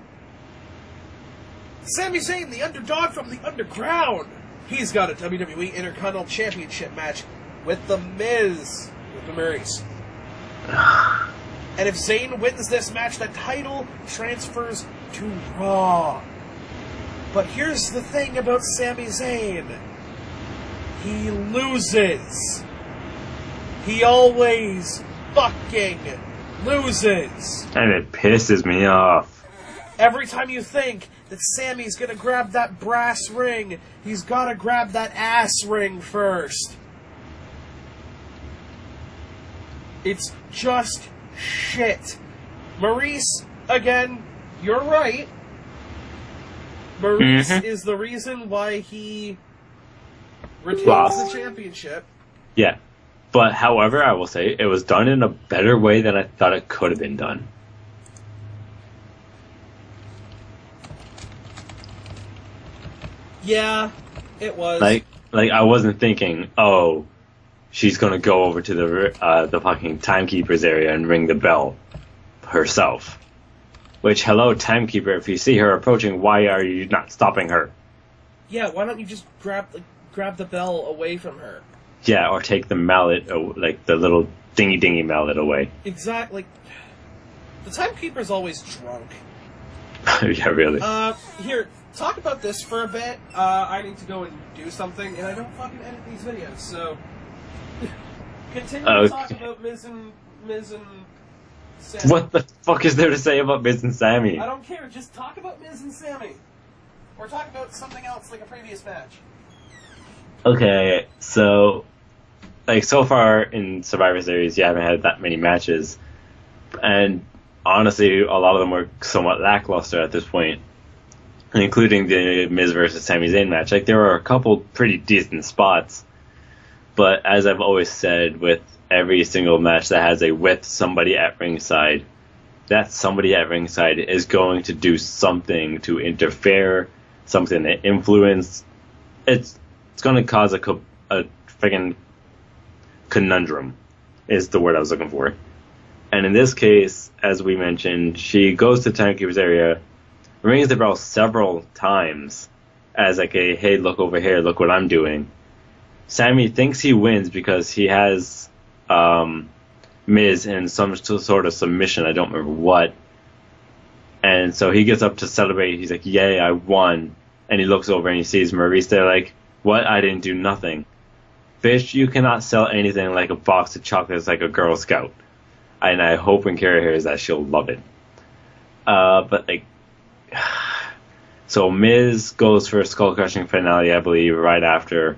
Sami Zayn, the underdog from the underground. He's got a WWE Intercontinental Championship match with The Miz. With the Murrays. And if Zayn wins this match, the title transfers to Raw. But here's the thing about Sami Zayn. He loses. He always fucking loses. And it pisses me off. Every time you think that Sammy's gonna grab that brass ring, he's gotta grab that ass ring first. It's just shit. Maurice, again, you're right. Maurice is the reason why he retains the championship. Yeah. But, however, I will say, it was done in a better way than I thought it could have been done. Yeah, it was. Like I wasn't thinking, oh, she's gonna go over to the fucking timekeeper's area and ring the bell herself. Which, hello, timekeeper, if you see her approaching, why are you not stopping her? Yeah, why don't you just grab the bell away from her? Yeah, or take the mallet, like the little dingy mallet away. Exactly. The timekeeper's always drunk. Yeah, really. Here, talk about this for a bit. I need to go and do something, and I don't fucking edit these videos, so... Continue to talk about Miz and Sammy. What the fuck is there to say about Miz and Sammy? I don't care, just talk about Miz and Sammy. Or talk about something else, like a previous match. Okay, so... Like, so far in Survivor Series, you haven't had that many matches. And honestly, a lot of them were somewhat lackluster at this point. Including the Miz versus Sami Zayn match. Like, there were a couple pretty decent spots. But as I've always said, with every single match that has a with somebody at ringside, that somebody at ringside is going to do something to interfere, something to influence. It's going to cause a friggin' conundrum, is the word I was looking for. And in this case, as we mentioned, she goes to Timekeeper's area, rings the bell several times as like a, hey, look over here, look what I'm doing. Sammy thinks he wins because he has Miz in some sort of submission, I don't remember what. And so he gets up to celebrate, he's like, yay, I won. And he looks over and he sees Maurice there like, what, I didn't do nothing. Bitch, you cannot sell anything like a box of chocolates like a Girl Scout. And I hope when Kara hears that, she'll love it. But like... So Miz goes for a skull-crushing finale, I believe, right after,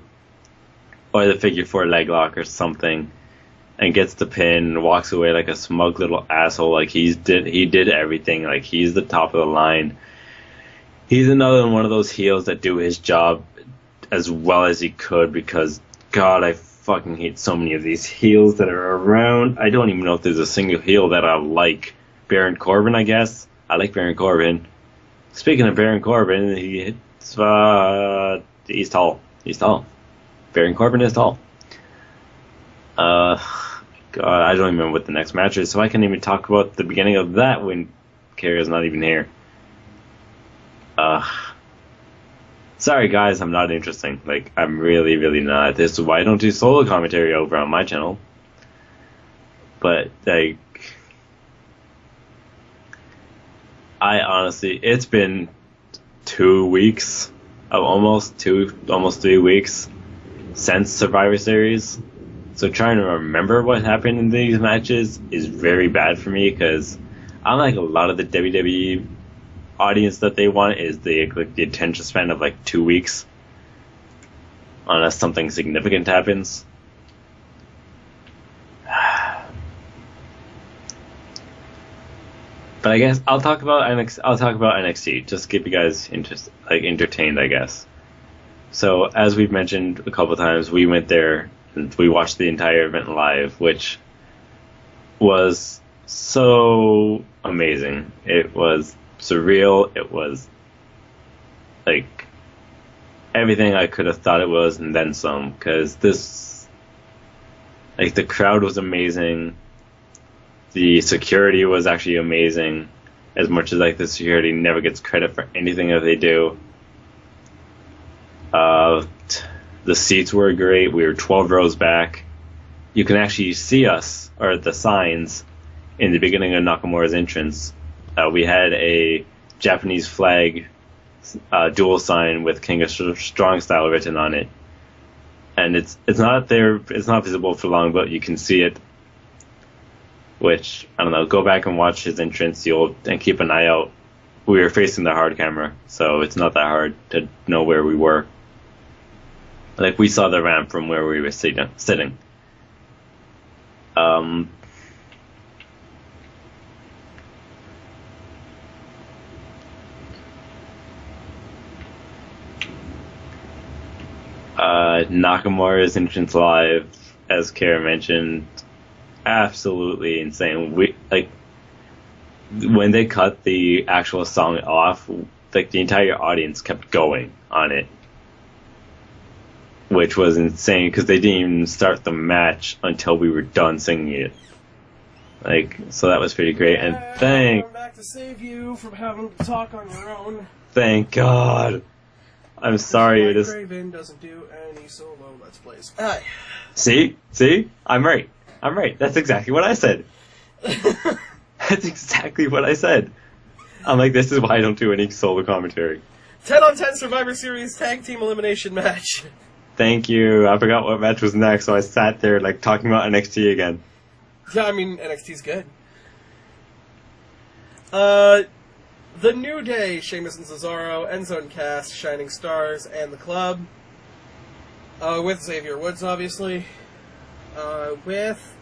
or the figure 4 leg lock or something, and gets the pin and walks away like a smug little asshole. Like he did everything. Like he's the top of the line. He's another one of those heels that do his job as well as he could, because God, I fucking hate so many of these heels that are around. I don't even know if there's a single heel that I like. Baron Corbin, I guess. I like Baron Corbin. Speaking of Baron Corbin, he's tall. He's tall. Baron Corbin is tall. God, I don't even remember what the next match is, so I can't even talk about the beginning of that when Kara's not even here. Sorry guys, I'm not interesting. Like, I'm really, really not. This is why I don't do solo commentary over on my channel. But, like... I honestly, it's been 2 weeks, almost 3 weeks since Survivor Series. So trying to remember what happened in these matches is very bad for me, because unlike a lot of the WWE audience that they want is the attention span of like 2 weeks, unless something significant happens. But I guess I'll talk about NXT. Just keep you guys entertained, I guess. So as we've mentioned a couple times, we went there and we watched the entire event live, which was so amazing. It was surreal. It was like everything I could have thought it was, and then some. Because the crowd was amazing. The security was actually amazing, as much as the security never gets credit for anything that they do. The seats were great. We were 12 rows back. You can actually see us, or the signs, in the beginning of Nakamura's entrance. We had a Japanese flag dual sign with King of Strong Style written on it, and it's not there. It's not visible for long, but you can see it. which, I don't know, go back and watch his entrance, and keep an eye out. We were facing the hard camera, so it's not that hard to know where we were. Like, we saw the ramp from where we were sitting. Nakamura's entrance live, as Kara mentioned, absolutely insane. When they cut the actual song off, like, the entire audience kept going on it, which was insane because they didn't even start the match until we were done singing it. Like, so that was pretty great. And I'm back to save you from having to talk on your own. Thank God. I'm sorry. Crevan doesn't do any solo Let's Plays. See? I'm right. That's exactly what I said. That's exactly what I said. I'm like, this is why I don't do any solo commentary. 10-on-10 Survivor Series Tag Team Elimination Match. Thank you. I forgot what match was next, so I sat there, like, talking about NXT again. Yeah, I mean, NXT's good. The New Day, Sheamus and Cesaro, Enzo and Cass, Shining Stars, and the Club. With Xavier Woods, obviously. With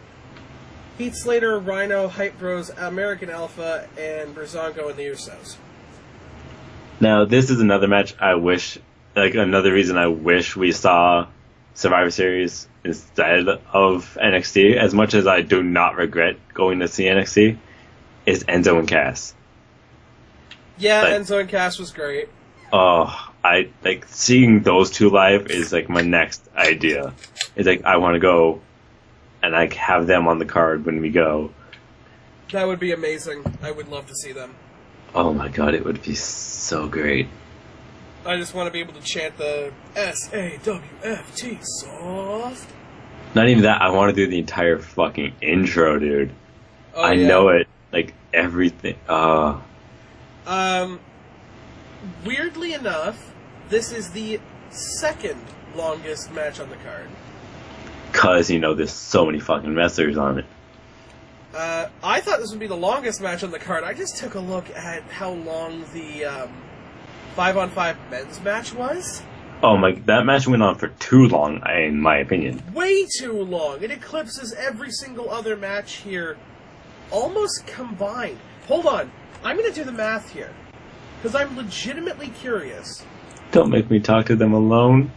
Heath Slater, Rhino, Hype Bros, American Alpha, and Breezango and the Usos. Now, this is another match another reason I wish we saw Survivor Series instead of NXT, as much as I do not regret going to see NXT, is Enzo and Cass. Yeah, Enzo and Cass was great. Oh, I like seeing those two live is like my next idea. It's like I want to go and like have them on the card when we go. That would be amazing. I would love to see them. Oh my God, it would be so great. I just want to be able to chant the SAWFT soft. Not even that, I want to do the entire fucking intro, dude. Oh, I know it, like everything. Weirdly enough, this is the second longest match on the card. Cause, there's so many fucking wrestlers on it. I thought this would be the longest match on the card. I just took a look at how long the 5-on-5 men's match was. Oh my, that match went on for too long, in my opinion. Way too long. It eclipses every single other match here, almost combined. Hold on. I'm going to do the math here, because I'm legitimately curious. Don't make me talk to them alone.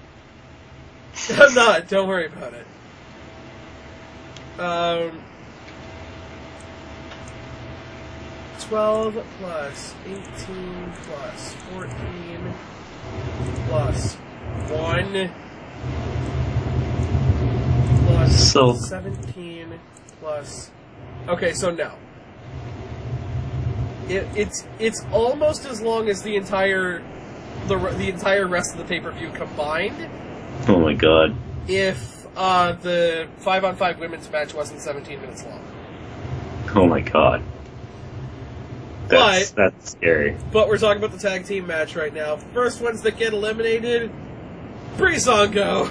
I'm not. Don't worry about it. 12 plus 18 plus 14 plus 1 plus 17 plus... Okay, so no. It's almost as long as the entire rest of the pay-per-view combined. Oh my God. If the 5-on-5 women's match wasn't 17 minutes long. Oh my God. That's scary. But we're talking about the tag team match right now. First ones that get eliminated, Breezango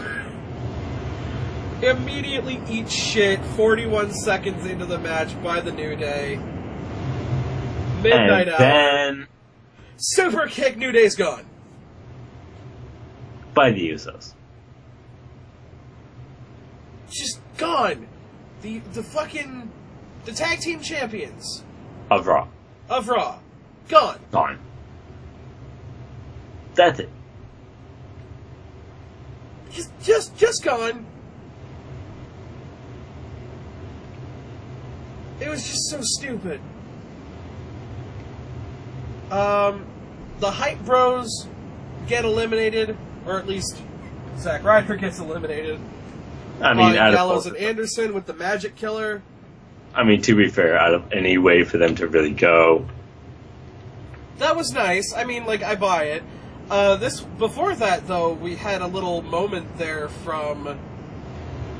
immediately eats shit 41 seconds into the match by the New Day. Midnight and Hour. Then Super kick, New Day's gone. By the Usos. Just gone. The tag team champions Of Raw. Gone. Gone. That's it. Just gone. It was just so stupid. The Hype Bros get eliminated, or at least Zack Ryder gets eliminated. I mean, Gallows and Anderson with the Magic Killer. I mean, to be fair, out of any way for them to really go. That was nice. I mean, like, I buy it. Before that, though, we had a little moment there from,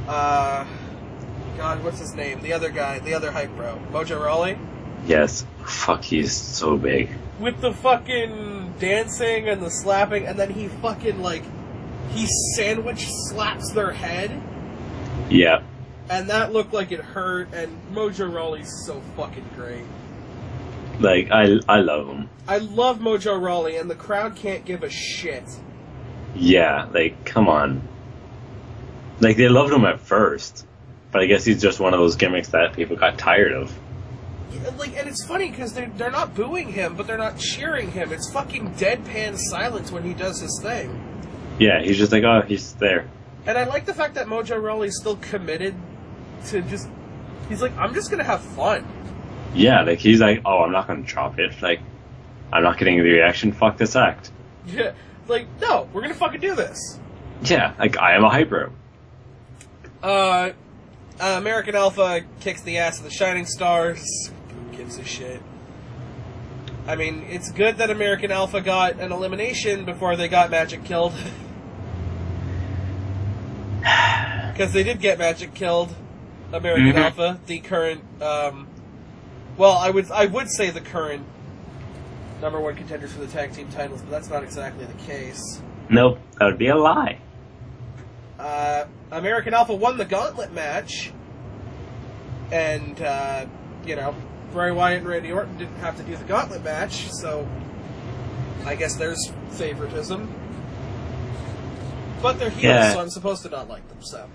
God, what's his name? The other guy, the other Hype Bro. Mojo Rawley? Yes. Fuck, he's so big. With the fucking dancing and the slapping, and then he fucking, like, he sandwich slaps their head. Yeah. And that looked like it hurt, and Mojo Rawley's so fucking great. Like, I love him. I love Mojo Rawley, and the crowd can't give a shit. Yeah, like, come on. Like, they loved him at first, but I guess he's just one of those gimmicks that people got tired of. Yeah, like, and it's funny, because they're not booing him, but they're not cheering him. It's fucking deadpan silence when he does his thing. Yeah, he's just like, oh, he's there. And I like the fact that Mojo Rawley's still committed to just... He's like, I'm just gonna have fun. Yeah, like, he's like, oh, I'm not gonna drop it. Like, I'm not getting the reaction, fuck this act. Yeah, like, no, we're gonna fucking do this. Yeah, like, I am a hyper. American Alpha kicks the ass of the Shining Stars. Who gives a shit? I mean, it's good that American Alpha got an elimination before they got Magic killed. Because they did get Magic killed. American Alpha, the current, well, I would say the current number one contenders for the tag team titles, but that's not exactly the case. Nope, that would be a lie. American Alpha won the gauntlet match, and, you know, Bray Wyatt and Randy Orton didn't have to do the gauntlet match, so I guess there's favoritism. But they're heels, so I'm supposed to not like them, so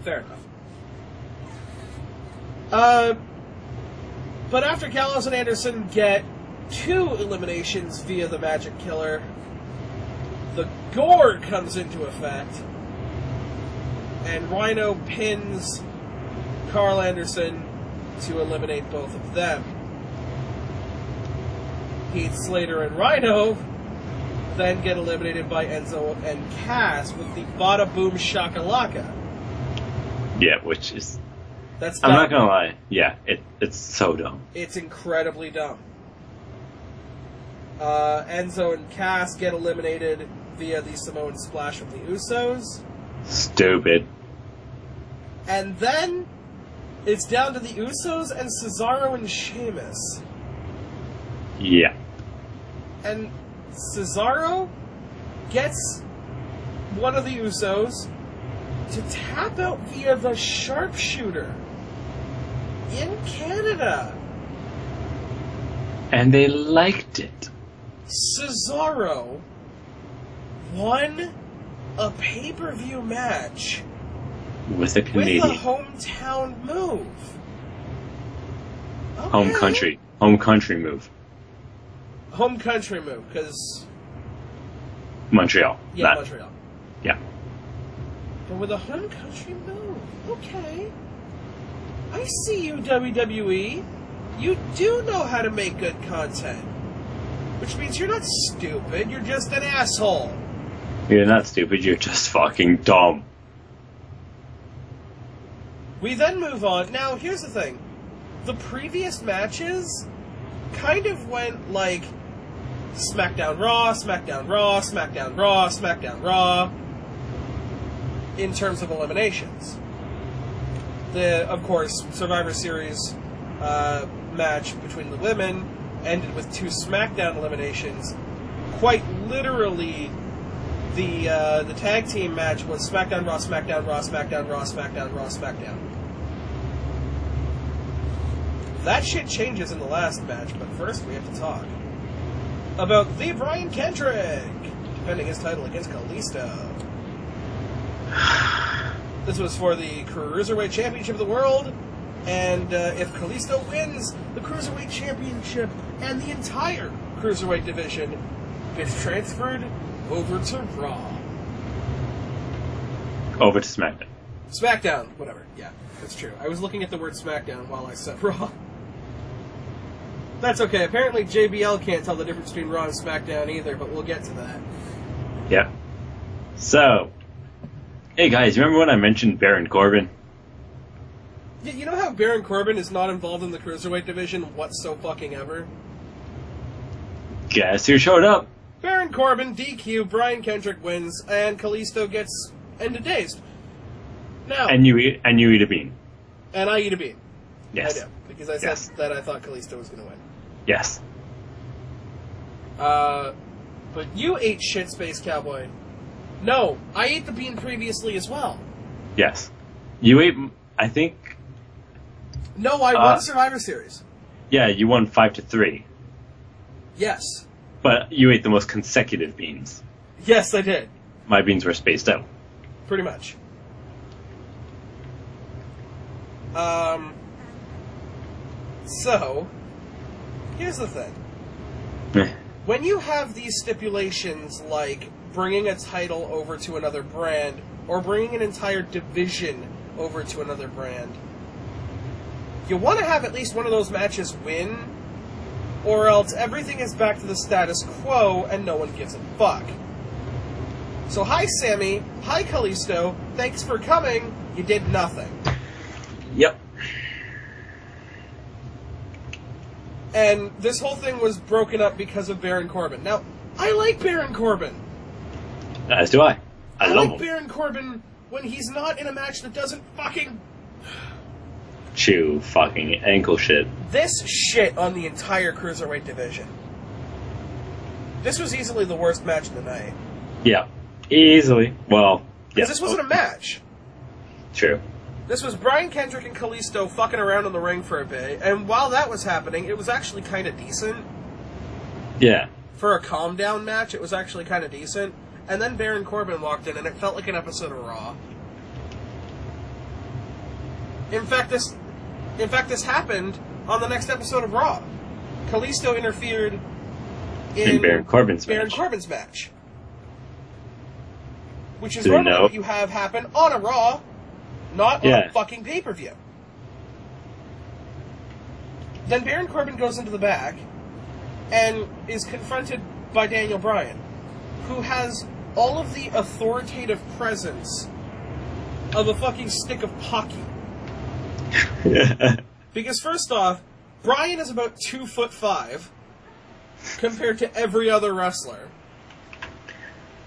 fair enough. But after Gallows and Anderson get 2 eliminations via the Magic Killer, the Gore comes into effect, and Rhino pins Carl Anderson to eliminate both of them. Heath Slater and Rhino then get eliminated by Enzo and Cass with the Bada Boom Shakalaka. Yeah, which is... That's I'm not gonna lie. Yeah, it's so dumb. It's incredibly dumb. Enzo and Cass get eliminated via the Samoan Splash from the Usos. Stupid. And then it's down to the Usos and Cesaro and Sheamus. Yeah. And Cesaro gets one of the Usos to tap out via the sharpshooter in Canada. And they liked it. Cesaro won a pay-per-view match With a Canadian. with a hometown move. Okay. Home country move. Home country move, because... Montreal. Yeah, Montreal. Yeah. But with a home country move. Okay. I see you, WWE. You do know how to make good content. Which means you're not stupid, you're just an asshole. You're not stupid, you're just fucking dumb. We then move on. Now, here's the thing. The previous matches kind of went like SmackDown Raw, SmackDown Raw, SmackDown Raw, SmackDown Raw in terms of eliminations. Of course, Survivor Series match between the women ended with 2 SmackDown eliminations. Quite literally, the tag team match was SmackDown Raw, SmackDown Raw, SmackDown Raw, SmackDown Raw, SmackDown. That shit changes in the last match, but first we have to talk about the Brian Kendrick defending his title against Kalisto. This was for the Cruiserweight Championship of the World, and if Kalisto wins, the Cruiserweight Championship and the entire Cruiserweight division gets transferred over to Raw. Over to SmackDown. SmackDown, whatever. Yeah, that's true. I was looking at the word SmackDown while I said Raw. That's okay. Apparently JBL can't tell the difference between Raw and SmackDown either, but we'll get to that. Yeah. So, hey guys, remember when I mentioned Baron Corbin? Yeah, you know how Baron Corbin is not involved in the Cruiserweight division whatsoever? Guess who showed up? Baron Corbin, DQ, Brian Kendrick wins, and Kalisto gets ended dazed. Now, And you eat a bean. and I eat a bean. Yes. I do, because I said that I thought Kalisto was going to win. Yes. But you ate shit, Space Cowboy. No, I ate the bean previously as well. Yes. You ate... I think... No, I won Survivor Series. Yeah, you won 5-3. Yes. But you ate the most consecutive beans. Yes, I did. My beans were spaced out. Pretty much. So, here's the thing. When you have these stipulations like bringing a title over to another brand, or bringing an entire division over to another brand, you want to have at least one of those matches win, or else everything is back to the status quo and no one gives a fuck. So hi Sammy, hi Kalisto, thanks for coming, you did nothing. Yep. And this whole thing was broken up because of Baron Corbin. Now, I like Baron Corbin. As do I. I love like him. Baron Corbin when he's not in a match that doesn't fucking... Chew fucking ankle shit. This shit on the entire Cruiserweight division. This was easily the worst match of the night. Yeah. Easily. Well, yeah. Because this wasn't a match. True. This was Brian Kendrick and Kalisto fucking around in the ring for a bit, and while that was happening, it was actually kind of decent. Yeah. For a calm-down match, it was actually kind of decent. And then Baron Corbin walked in, and it felt like an episode of Raw. In fact, this happened on the next episode of Raw. Kalisto interfered in Baron Corbin's match. Which is normally what you have happen on a Raw, not on a fucking pay-per-view. Then Baron Corbin goes into the back and is confronted by Daniel Bryan, who has all of the authoritative presence of a fucking stick of Pocky. Because first off, Bryan is about 2'5" compared to every other wrestler.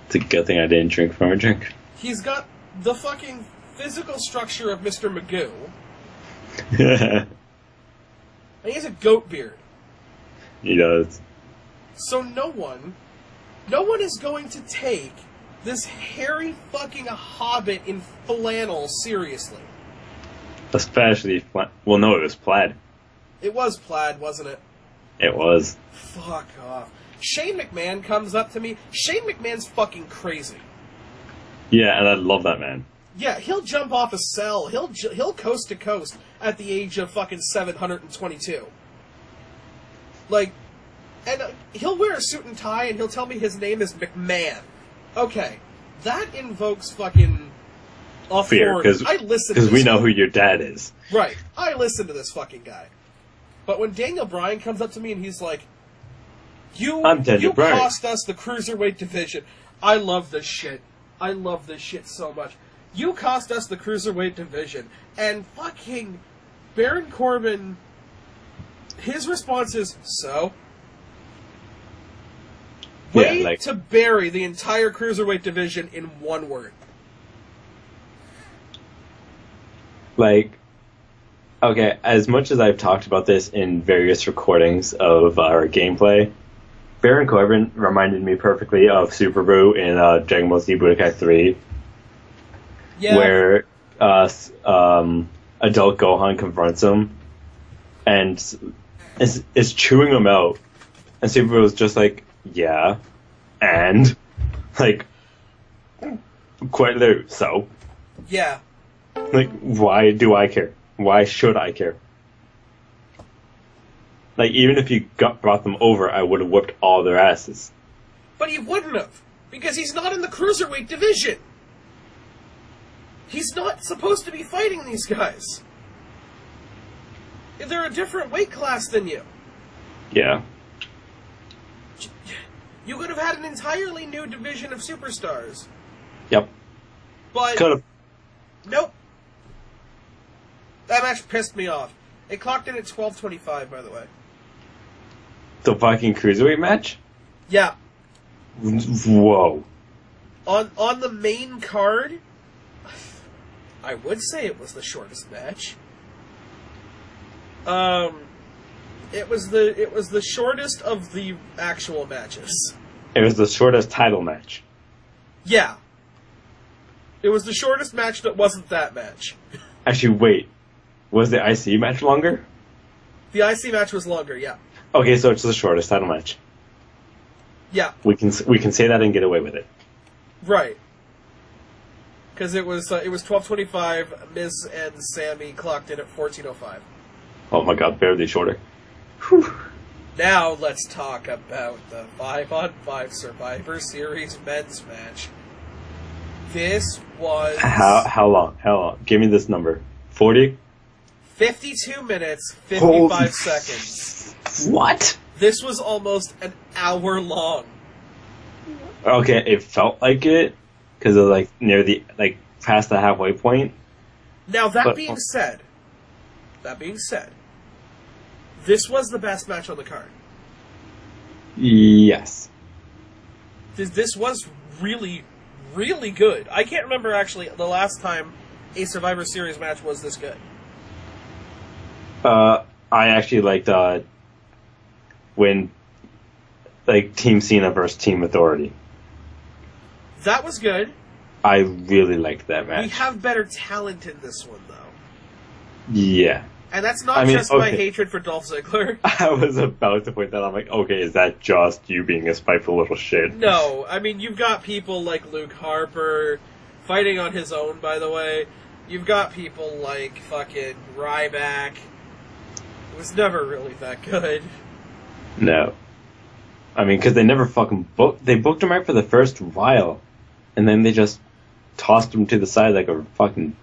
It's a good thing I didn't drink from a drink. He's got the fucking physical structure of Mr. Magoo. And he has a goat beard. He does. So no one is going to take this hairy fucking hobbit in flannel seriously. Especially well, no, it was plaid. It was plaid, wasn't it? It was. Fuck off. Shane McMahon comes up to me. Shane McMahon's fucking crazy. Yeah, and I love that man. Yeah, he'll jump off a cell. He'll coast to coast at the age of fucking 722. Like, and he'll wear a suit and tie and he'll tell me his name is McMahon. Okay, that invokes fucking authority. Fear, because we know who your dad is. Right, I listen to this fucking guy. But when Daniel Bryan comes up to me and he's like, You cost us the Cruiserweight division. I love this shit. I love this shit so much. You cost us the Cruiserweight division. And fucking Baron Corbin, his response is, so? Way to bury the entire Cruiserweight division in one word. Okay, as much as I've talked about this in various recordings of our gameplay, Baron Corbin reminded me perfectly of Super Brew in Dragon Ball Z Budokai 3. Yeah. Where adult Gohan confronts him and is chewing him out. And Super Brew is just like, yeah, and, quite literally, so? Yeah. Why do I care? Why should I care? Even if you brought them over, I would have whipped all their asses. But he wouldn't have, because he's not in the Cruiserweight division. He's not supposed to be fighting these guys. They're a different weight class than you. Yeah. You could have had an entirely new division of superstars. Yep. But... could have. Nope. That match pissed me off. It clocked in at 12:25, by the way. The fucking Cruiserweight match? Yeah. Whoa. On the main card, I would say it was the shortest match. It was the shortest of the actual matches. It was the shortest title match. Yeah. It was the shortest match that wasn't that match. Actually, wait. Was the IC match longer? The IC match was longer, yeah. Okay, so it's the shortest title match. Yeah. We can say that and get away with it. Right. Because it was 12:25. Miz and Sammy clocked in at 14:05. Oh my god, barely shorter. Whew. Now let's talk about the 5-on-5 Survivor Series men's match. This was... How long? How long? Give me this number. 40? 52 minutes, 55 seconds. What? This was almost an hour long. Okay, it felt like it, because it was like near the, like, past the halfway point. Now, that being said, this was the best match on the card. Yes. This was really, really good. I can't remember, actually, the last time a Survivor Series match was this good. I actually liked, when, like, Team Cena versus Team Authority. That was good. I really liked that match. We have better talent in this one, though. Yeah. And that's not just my hatred for Dolph Ziggler. I was about to point that out. I'm like, okay, is that just you being a spiteful little shit? No. I mean, you've got people like Luke Harper fighting on his own, by the way. You've got people like fucking Ryback. It was never really that good. No. I mean, because they never fucking booked... They booked him right for the first while. And then they just tossed him to the side like a fucking...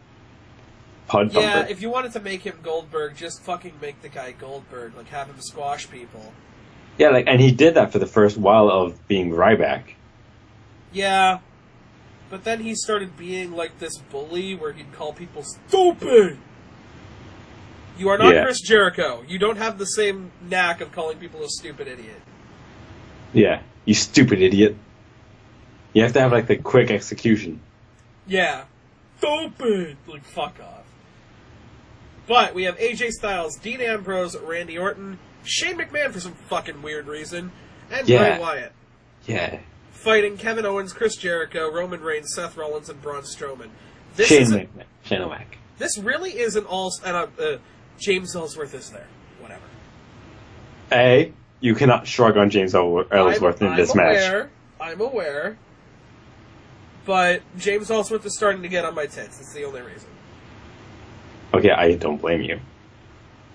Pud yeah, thumper. if you wanted to make him Goldberg, just fucking make the guy Goldberg. Like, have him squash people. Yeah, like, and he did that for the first while of being Ryback. Yeah. But then he started being like this bully where he'd call people stupid! You are not Chris Jericho. You don't have the same knack of calling people a stupid idiot. Yeah, you stupid idiot. You have to have, like, the quick execution. Yeah. Stupid! Like, fuck off. But we have AJ Styles, Dean Ambrose, Randy Orton, Shane McMahon for some fucking weird reason, and Bray Wyatt. Yeah. Fighting Kevin Owens, Chris Jericho, Roman Reigns, Seth Rollins, and Braun Strowman. Shane McMahon. Shane O'Mac. This really is an all... And James Ellsworth is there. Whatever. A, you cannot shrug on James Ellsworth in this match. I'm aware. But James Ellsworth is starting to get on my tits. That's the only reason. Okay, I don't blame you.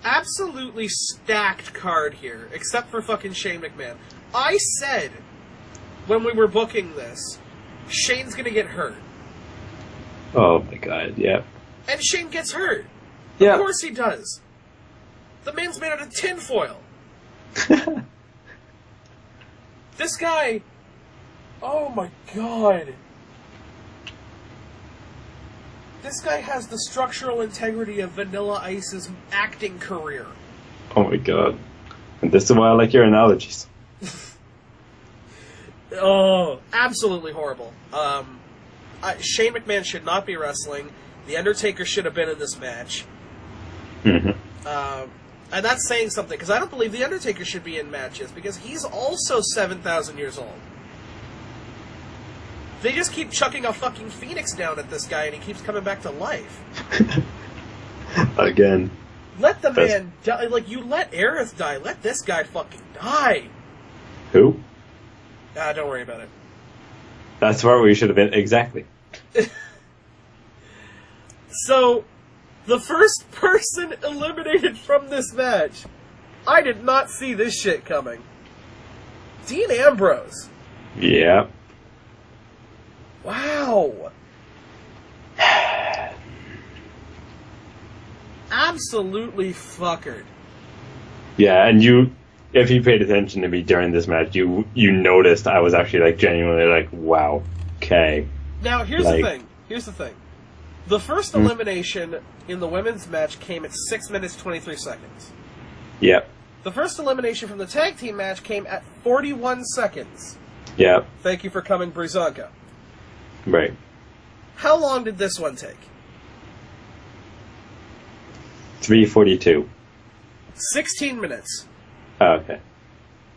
Absolutely stacked card here, except for fucking Shane McMahon. I said, when we were booking this, Shane's gonna get hurt. Oh my god, yeah. And Shane gets hurt. Yeah. Of course he does. The man's made out of tinfoil. This guy... Oh my god. This guy has the structural integrity of Vanilla Ice's acting career. Oh my god. And this is why I like your analogies. Oh, absolutely horrible. Shane McMahon should not be wrestling. The Undertaker should have been in this match. Mm-hmm. And that's saying something, because I don't believe The Undertaker should be in matches, because he's also 7,000 years old. They just keep chucking a fucking phoenix down at this guy, and he keeps coming back to life. Again. Let the man die. Like, you let Aerith die. Let this guy fucking die. Who? Don't worry about it. That's where we should have been. Exactly. So, the first person eliminated from this match, I did not see this shit coming. Dean Ambrose. Yeah. Wow. Absolutely fuckered. Yeah, and if you paid attention to me during this match, you noticed I was actually, like, genuinely like, wow, okay. Now, here's the thing. The first elimination in the women's match came at 6 minutes 23 seconds. Yep. The first elimination from the tag team match came at 41 seconds. Yep. Thank you for coming, Breezanka. Right. How long did this one take? 3:42. 16 minutes. Oh, okay.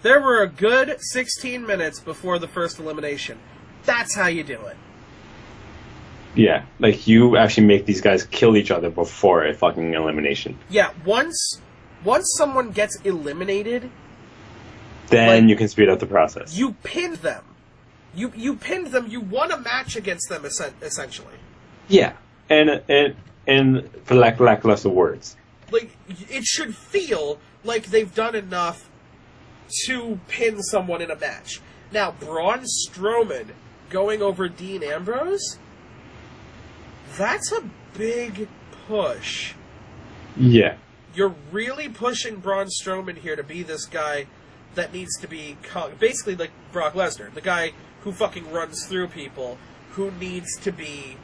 There were a good 16 minutes before the first elimination. That's how you do it. Yeah, like you actually make these guys kill each other before a fucking elimination. Yeah, once someone gets eliminated, Then like, you can speed up the process. you pinned them. You pinned them. You won a match against them, essentially. Yeah, and for lackluster words. Like, it should feel like they've done enough to pin someone in a match. Now, Braun Strowman going over Dean Ambrose, that's a big push. Yeah. You're really pushing Braun Strowman here to be this guy that needs to be basically like Brock Lesnar, the guy who fucking runs through people, who needs to be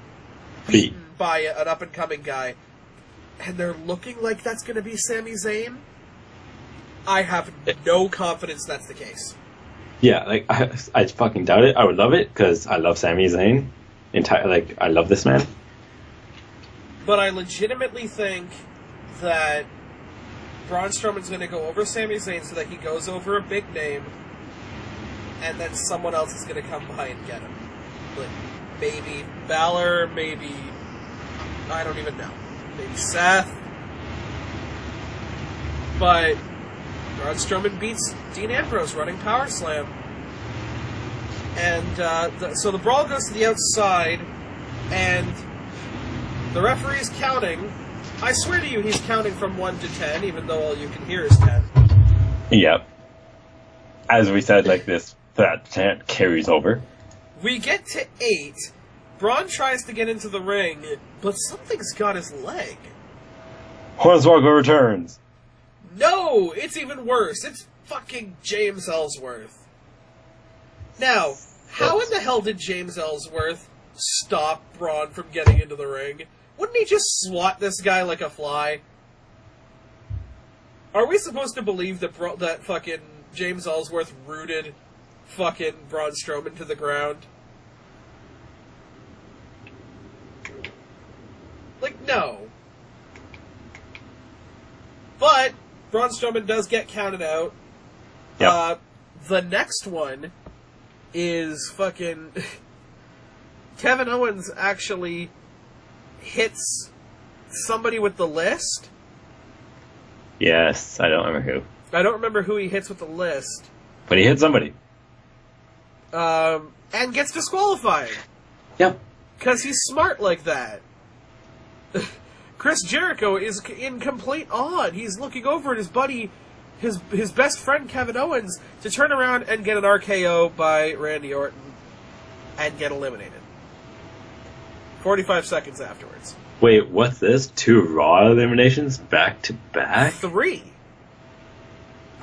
beaten by an up-and-coming guy. And they're looking like that's going to be Sami Zayn? I have no confidence that's the case. Yeah, like, I fucking doubt it. I would love it, because I love Sami Zayn. I love this man. But I legitimately think that Braun Strowman's going to go over Sami Zayn so that he goes over a big name, and then someone else is going to come by and get him. Like, maybe Balor, maybe... I don't even know. Maybe Seth. But Braun Strowman beats Dean Ambrose running Power Slam. And so the brawl goes to the outside, and the referee's counting. I swear to you, he's counting from 1 to 10, even though all you can hear is 10. Yep. As we said, like this, that chant carries over. We get to 8. Braun tries to get into the ring, but something's got his leg. Hornswoggle returns. No, it's even worse. It's fucking James Ellsworth. Now, how in the hell did James Ellsworth stop Braun from getting into the ring? Wouldn't he just swat this guy like a fly? Are we supposed to believe that that fucking James Ellsworth rooted fucking Braun Strowman to the ground? Like, no. But Braun Strowman does get counted out. Yep. The next one is fucking... Kevin Owens actually hits somebody with the list. Yes, I don't remember who. I don't remember who he hits with the list. But he hit somebody. And gets disqualified. Yep. Because he's smart like that. Chris Jericho is in complete awe. He's looking over at his buddy, his best friend Kevin Owens, to turn around and get an RKO by Randy Orton and get eliminated. 45 seconds afterwards. Wait, what's this? 2 Raw eliminations back to back? 3.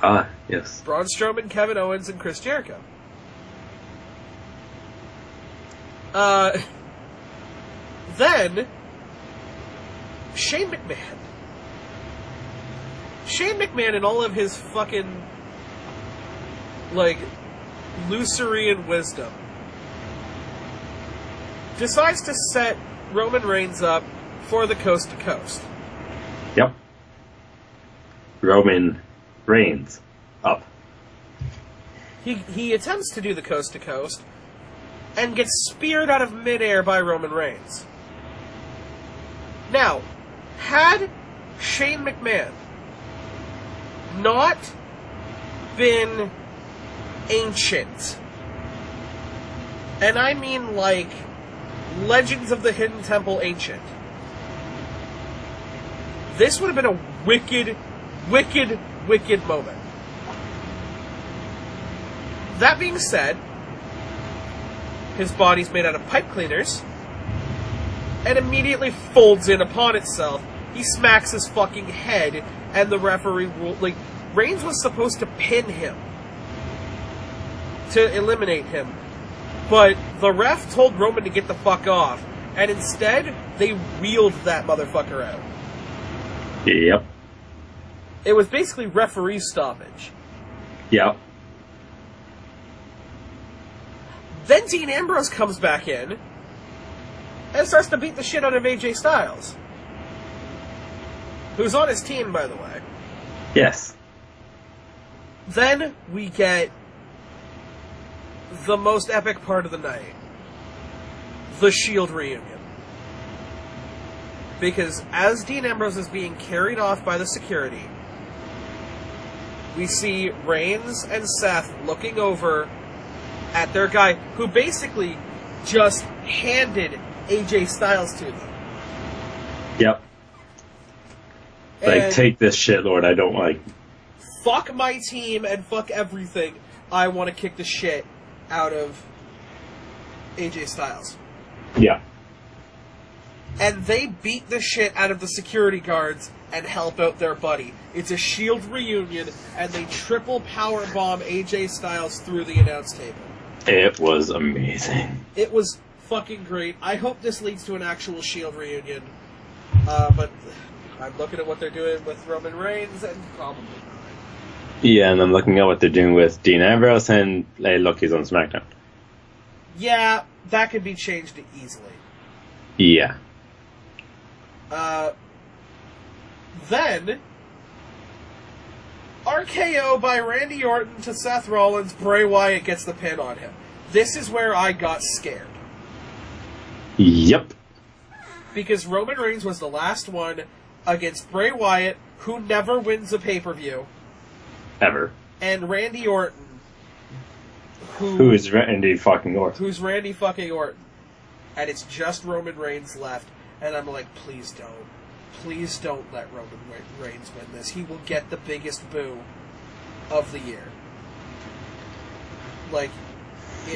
Ah, yes. Braun Strowman, Kevin Owens, and Chris Jericho. Then Shane McMahon. Shane McMahon, in all of his fucking, like, Lucerian wisdom, decides to set Roman Reigns up for the Coast to Coast. Yep. Roman Reigns up. He attempts to do the Coast to Coast and gets speared out of midair by Roman Reigns. Now, had Shane McMahon not been ancient, and I mean like Legends of the Hidden Temple ancient, this would have been a wicked, wicked, wicked moment. That being said, his body's made out of pipe cleaners and immediately folds in upon itself. He smacks his fucking head, and the referee like, Reigns was supposed to pin him to eliminate him, but the ref told Roman to get the fuck off, and instead they wheeled that motherfucker out. Yep. It was basically referee stoppage. Yep. Then Dean Ambrose comes back in and starts to beat the shit out of AJ Styles, who's on his team, by the way. Yes. Then we get the most epic part of the night. The Shield reunion. Because as Dean Ambrose is being carried off by the security, we see Reigns and Seth looking over at their guy who basically just handed AJ Styles to them. Yep. Like, take this shit, Lord. I don't like. Fuck my team and fuck everything. I want to kick the shit out of AJ Styles. Yeah. And they beat the shit out of the security guards and help out their buddy. It's a Shield reunion, and they triple powerbomb AJ Styles through the announce table. It was amazing. It was fucking great. I hope this leads to an actual Shield reunion. But I'm looking at what they're doing with Roman Reigns, and probably not. Yeah, and I'm looking at what they're doing with Dean Ambrose, and hey, look, he's on SmackDown. Yeah, that could be changed easily. Yeah. Then, RKO by Randy Orton to Seth Rollins. Bray Wyatt gets the pin on him. This is where I got scared. Yep. Because Roman Reigns was the last one against Bray Wyatt, who never wins a pay-per-view. Ever. And Randy Orton. Who is Randy fucking Orton? Who's Randy fucking Orton. And it's just Roman Reigns left. And I'm like, please don't. Please don't let Roman Reigns win this. He will get the biggest boo of the year. Like,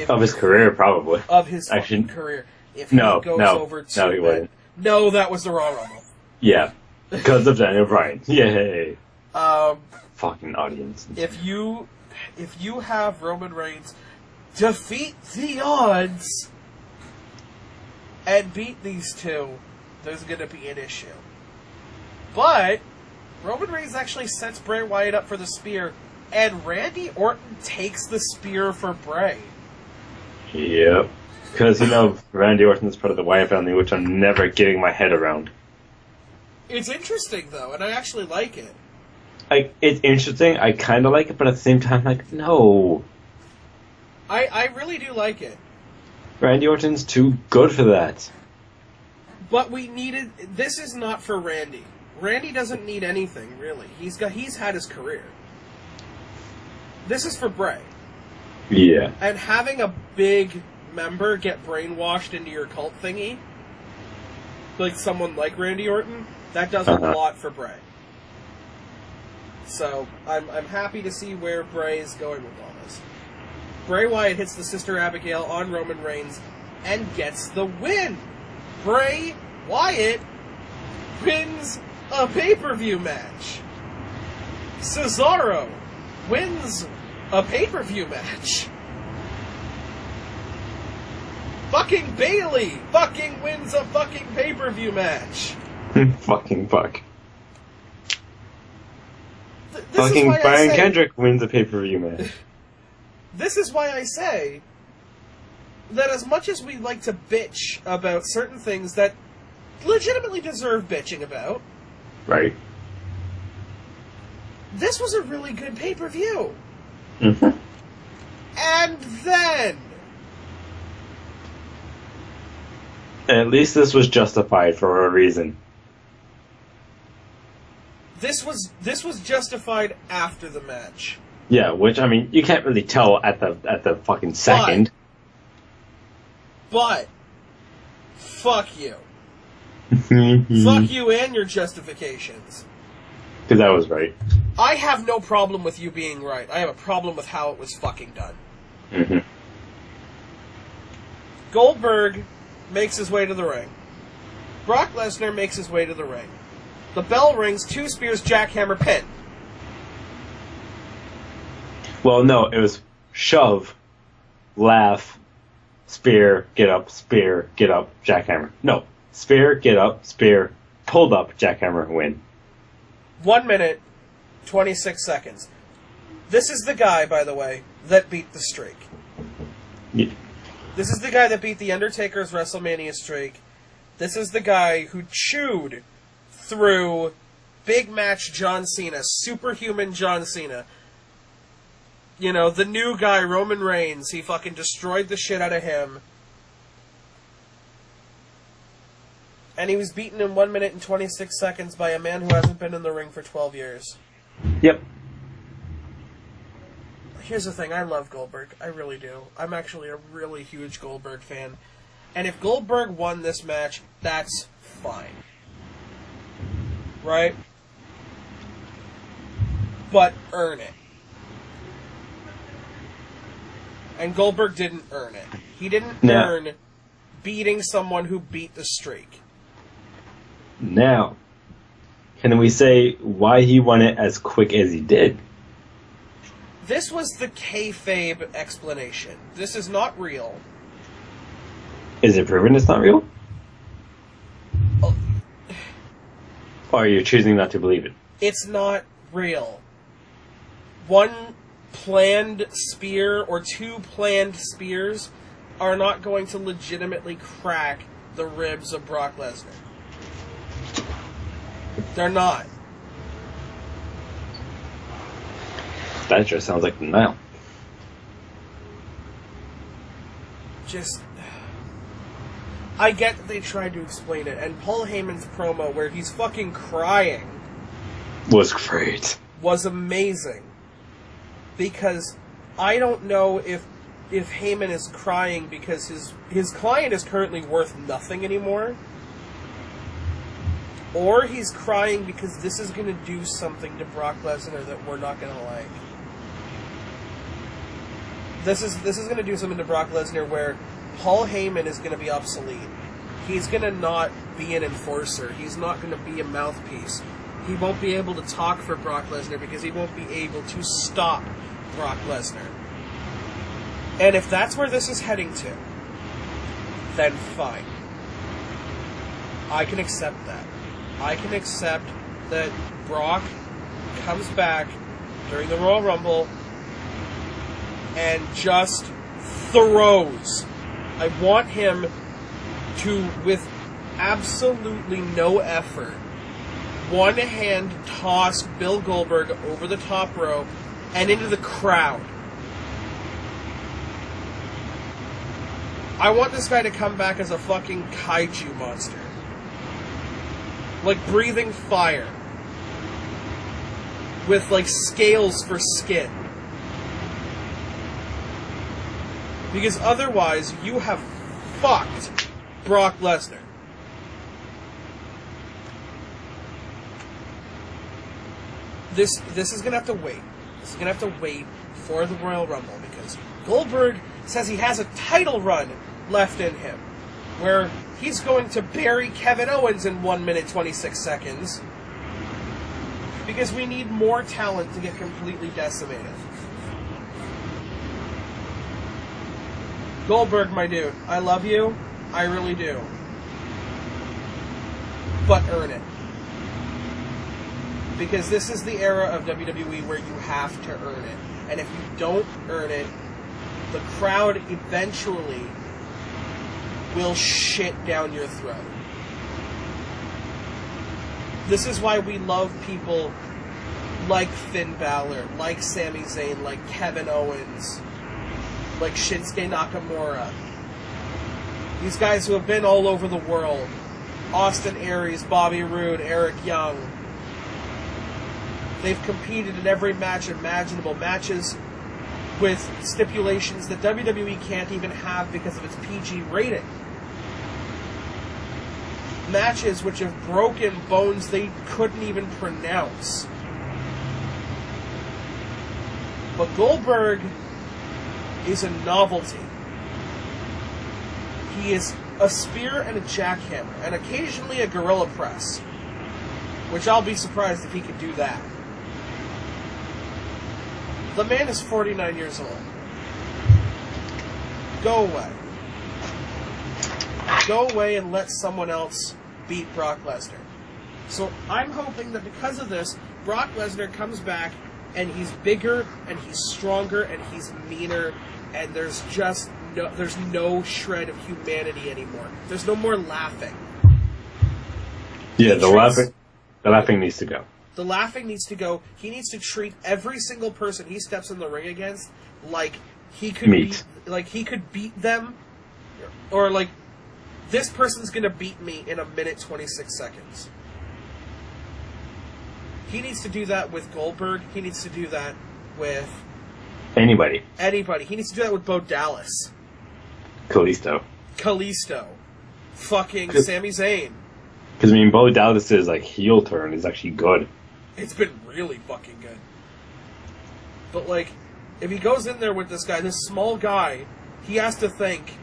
of his career, probably. Of his career. If he goes over to... No, he wouldn't. No, that was the Raw Rumble. Yeah. Because of Daniel Bryan. Yay. Fucking audience. If you have Roman Reigns defeat the odds and beat these two, there's going to be an issue. But Roman Reigns actually sets Bray Wyatt up for the spear, and Randy Orton takes the spear for Bray. Yep. Because, Randy Orton is part of the Wyatt family, which I'm never getting my head around. It's interesting, though, and I actually like it. It's interesting, I kind of like it, but at the same time, no. I really do like it. Randy Orton's too good for that. But this is not for Randy. Randy doesn't need anything, really. He's had his career. This is for Bray. Yeah. And having a big member get brainwashed into your cult thingy, like someone like Randy Orton, that does a lot for Bray. So, I'm happy to see where Bray is going with all this. Bray Wyatt hits the Sister Abigail on Roman Reigns and gets the win! Bray Wyatt wins a pay-per-view match! Cesaro wins a pay-per-view match! Fucking Bayley fucking wins a fucking pay-per-view match! Fucking fuck. Fucking Brian Kendrick wins a pay-per-view match. This is why I say that as much as we like to bitch about certain things that legitimately deserve bitching about, right? This was a really good pay-per-view. Mm-hmm. And then... At least this was justified for a reason. This was justified after the match. Yeah, which, you can't really tell at the fucking second. But fuck you. Fuck you and your justifications. Because I was right. I have no problem with you being right. I have a problem with how it was fucking done. Mm-hmm. Goldberg makes his way to the ring. Brock Lesnar makes his way to the ring. The bell rings, 2 spears, jackhammer, pin. Well, no, it was shove, laugh, spear, get up, jackhammer. No, spear, get up, spear, pulled up, jackhammer, win. 1 minute, 26 seconds. This is the guy, by the way, that beat the streak. Yeah. This is the guy that beat The Undertaker's WrestleMania streak. This is the guy who chewed through big match John Cena, superhuman John Cena. The new guy, Roman Reigns, he fucking destroyed the shit out of him. And he was beaten in 1 minute and 26 seconds by a man who hasn't been in the ring for 12 years. Yep. Here's the thing, I love Goldberg. I really do. I'm actually a really huge Goldberg fan. And if Goldberg won this match, that's fine. Right? But earn it. And Goldberg didn't earn it. He didn't earn beating someone who beat the streak. Now, can we say why he won it as quick as he did? This was the kayfabe explanation. This is not real. Is it proven it's not real? Oh. Or are you choosing not to believe it? It's not real. One planned spear or two planned spears are not going to legitimately crack the ribs of Brock Lesnar. They're not. That just sounds like denial. Just... I get that they tried to explain it, and Paul Heyman's promo where he's fucking crying Was great. was amazing. Because I don't know if Heyman is crying because his client is currently worth nothing anymore, or he's crying because this is going to do something to Brock Lesnar that we're not going to like. This is going to do something to Brock Lesnar where Paul Heyman is going to be obsolete. He's going to not be an enforcer. He's not going to be a mouthpiece. He won't be able to talk for Brock Lesnar because he won't be able to stop Brock Lesnar. And if that's where this is heading to, then fine. I can accept that. I can accept that Brock comes back during the Royal Rumble and just throws. I want him to, with absolutely no effort, one-hand toss Bill Goldberg over the top rope and into the crowd. I want this guy to come back as a fucking kaiju monster. Like breathing fire. With, like, scales for skin. Because otherwise, you have fucked Brock Lesnar. This is going to have to wait. This is going to have to wait for the Royal Rumble because Goldberg says he has a title run left in him where he's going to bury Kevin Owens in 1 minute 26 seconds because we need more talent to get completely decimated. Goldberg, my dude, I love you. I really do. But earn it. Because this is the era of WWE where you have to earn it. And if you don't earn it, the crowd eventually will shit down your throat. This is why we love people like Finn Balor, like Sami Zayn, like Kevin Owens, like Shinsuke Nakamura. These guys who have been all over the world. Austin Aries, Bobby Roode, Eric Young. They've competed in every match imaginable. Matches with stipulations that WWE can't even have because of its PG rating. Matches which have broken bones they couldn't even pronounce. But Goldberg is a novelty. He is a spear and a jackhammer, and occasionally a gorilla press. Which I'll be surprised if he could do that. The man is 49 years old. Go away. Go away and let someone else beat Brock Lesnar. So I'm hoping that because of this, Brock Lesnar comes back and he's bigger and he's stronger and he's meaner and there's no shred of humanity anymore. There's no more laughing. Yeah, the laughing needs to go. The laughing needs to go. He needs to treat every single person he steps in the ring against like he could beat them, or like this person's going to beat me in 1:26. He needs to do that with Goldberg. He needs to do that with... Anybody. He needs to do that with Bo Dallas. Kalisto. Fucking Sami Zayn. Because, I mean, Bo Dallas' like, heel turn is actually good. It's been really fucking good. But, like, if he goes in there with this guy, this small guy, he has to think,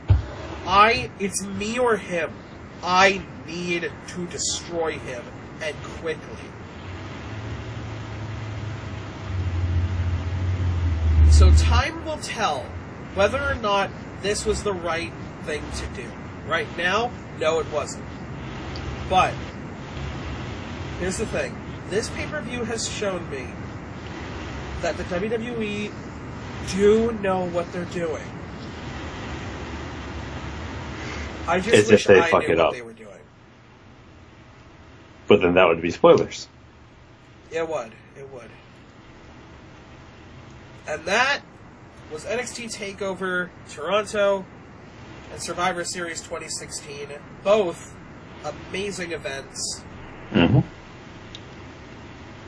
it's me or him. I need to destroy him, and quickly. So time will tell whether or not this was the right thing to do. Right now, no, it wasn't. But, here's the thing. This pay-per-view has shown me that the WWE do know what they're doing. I just wish I knew what they were doing. But then that would be spoilers. It would. And that was NXT TakeOver Toronto and Survivor Series 2016. Both amazing events. Mm-hmm.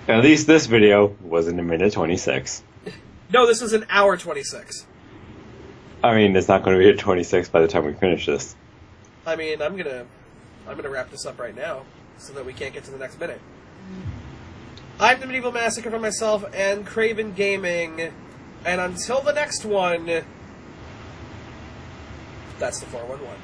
At least this video wasn't 1:26. No, this was 1:26. I mean, it's not going to be at 26 by the time we finish this. I mean, I'm gonna wrap this up right now so that we can't get to the next minute. I'm the Medieval Massacre for myself and Crevan Gaming. And until the next one, that's the 411.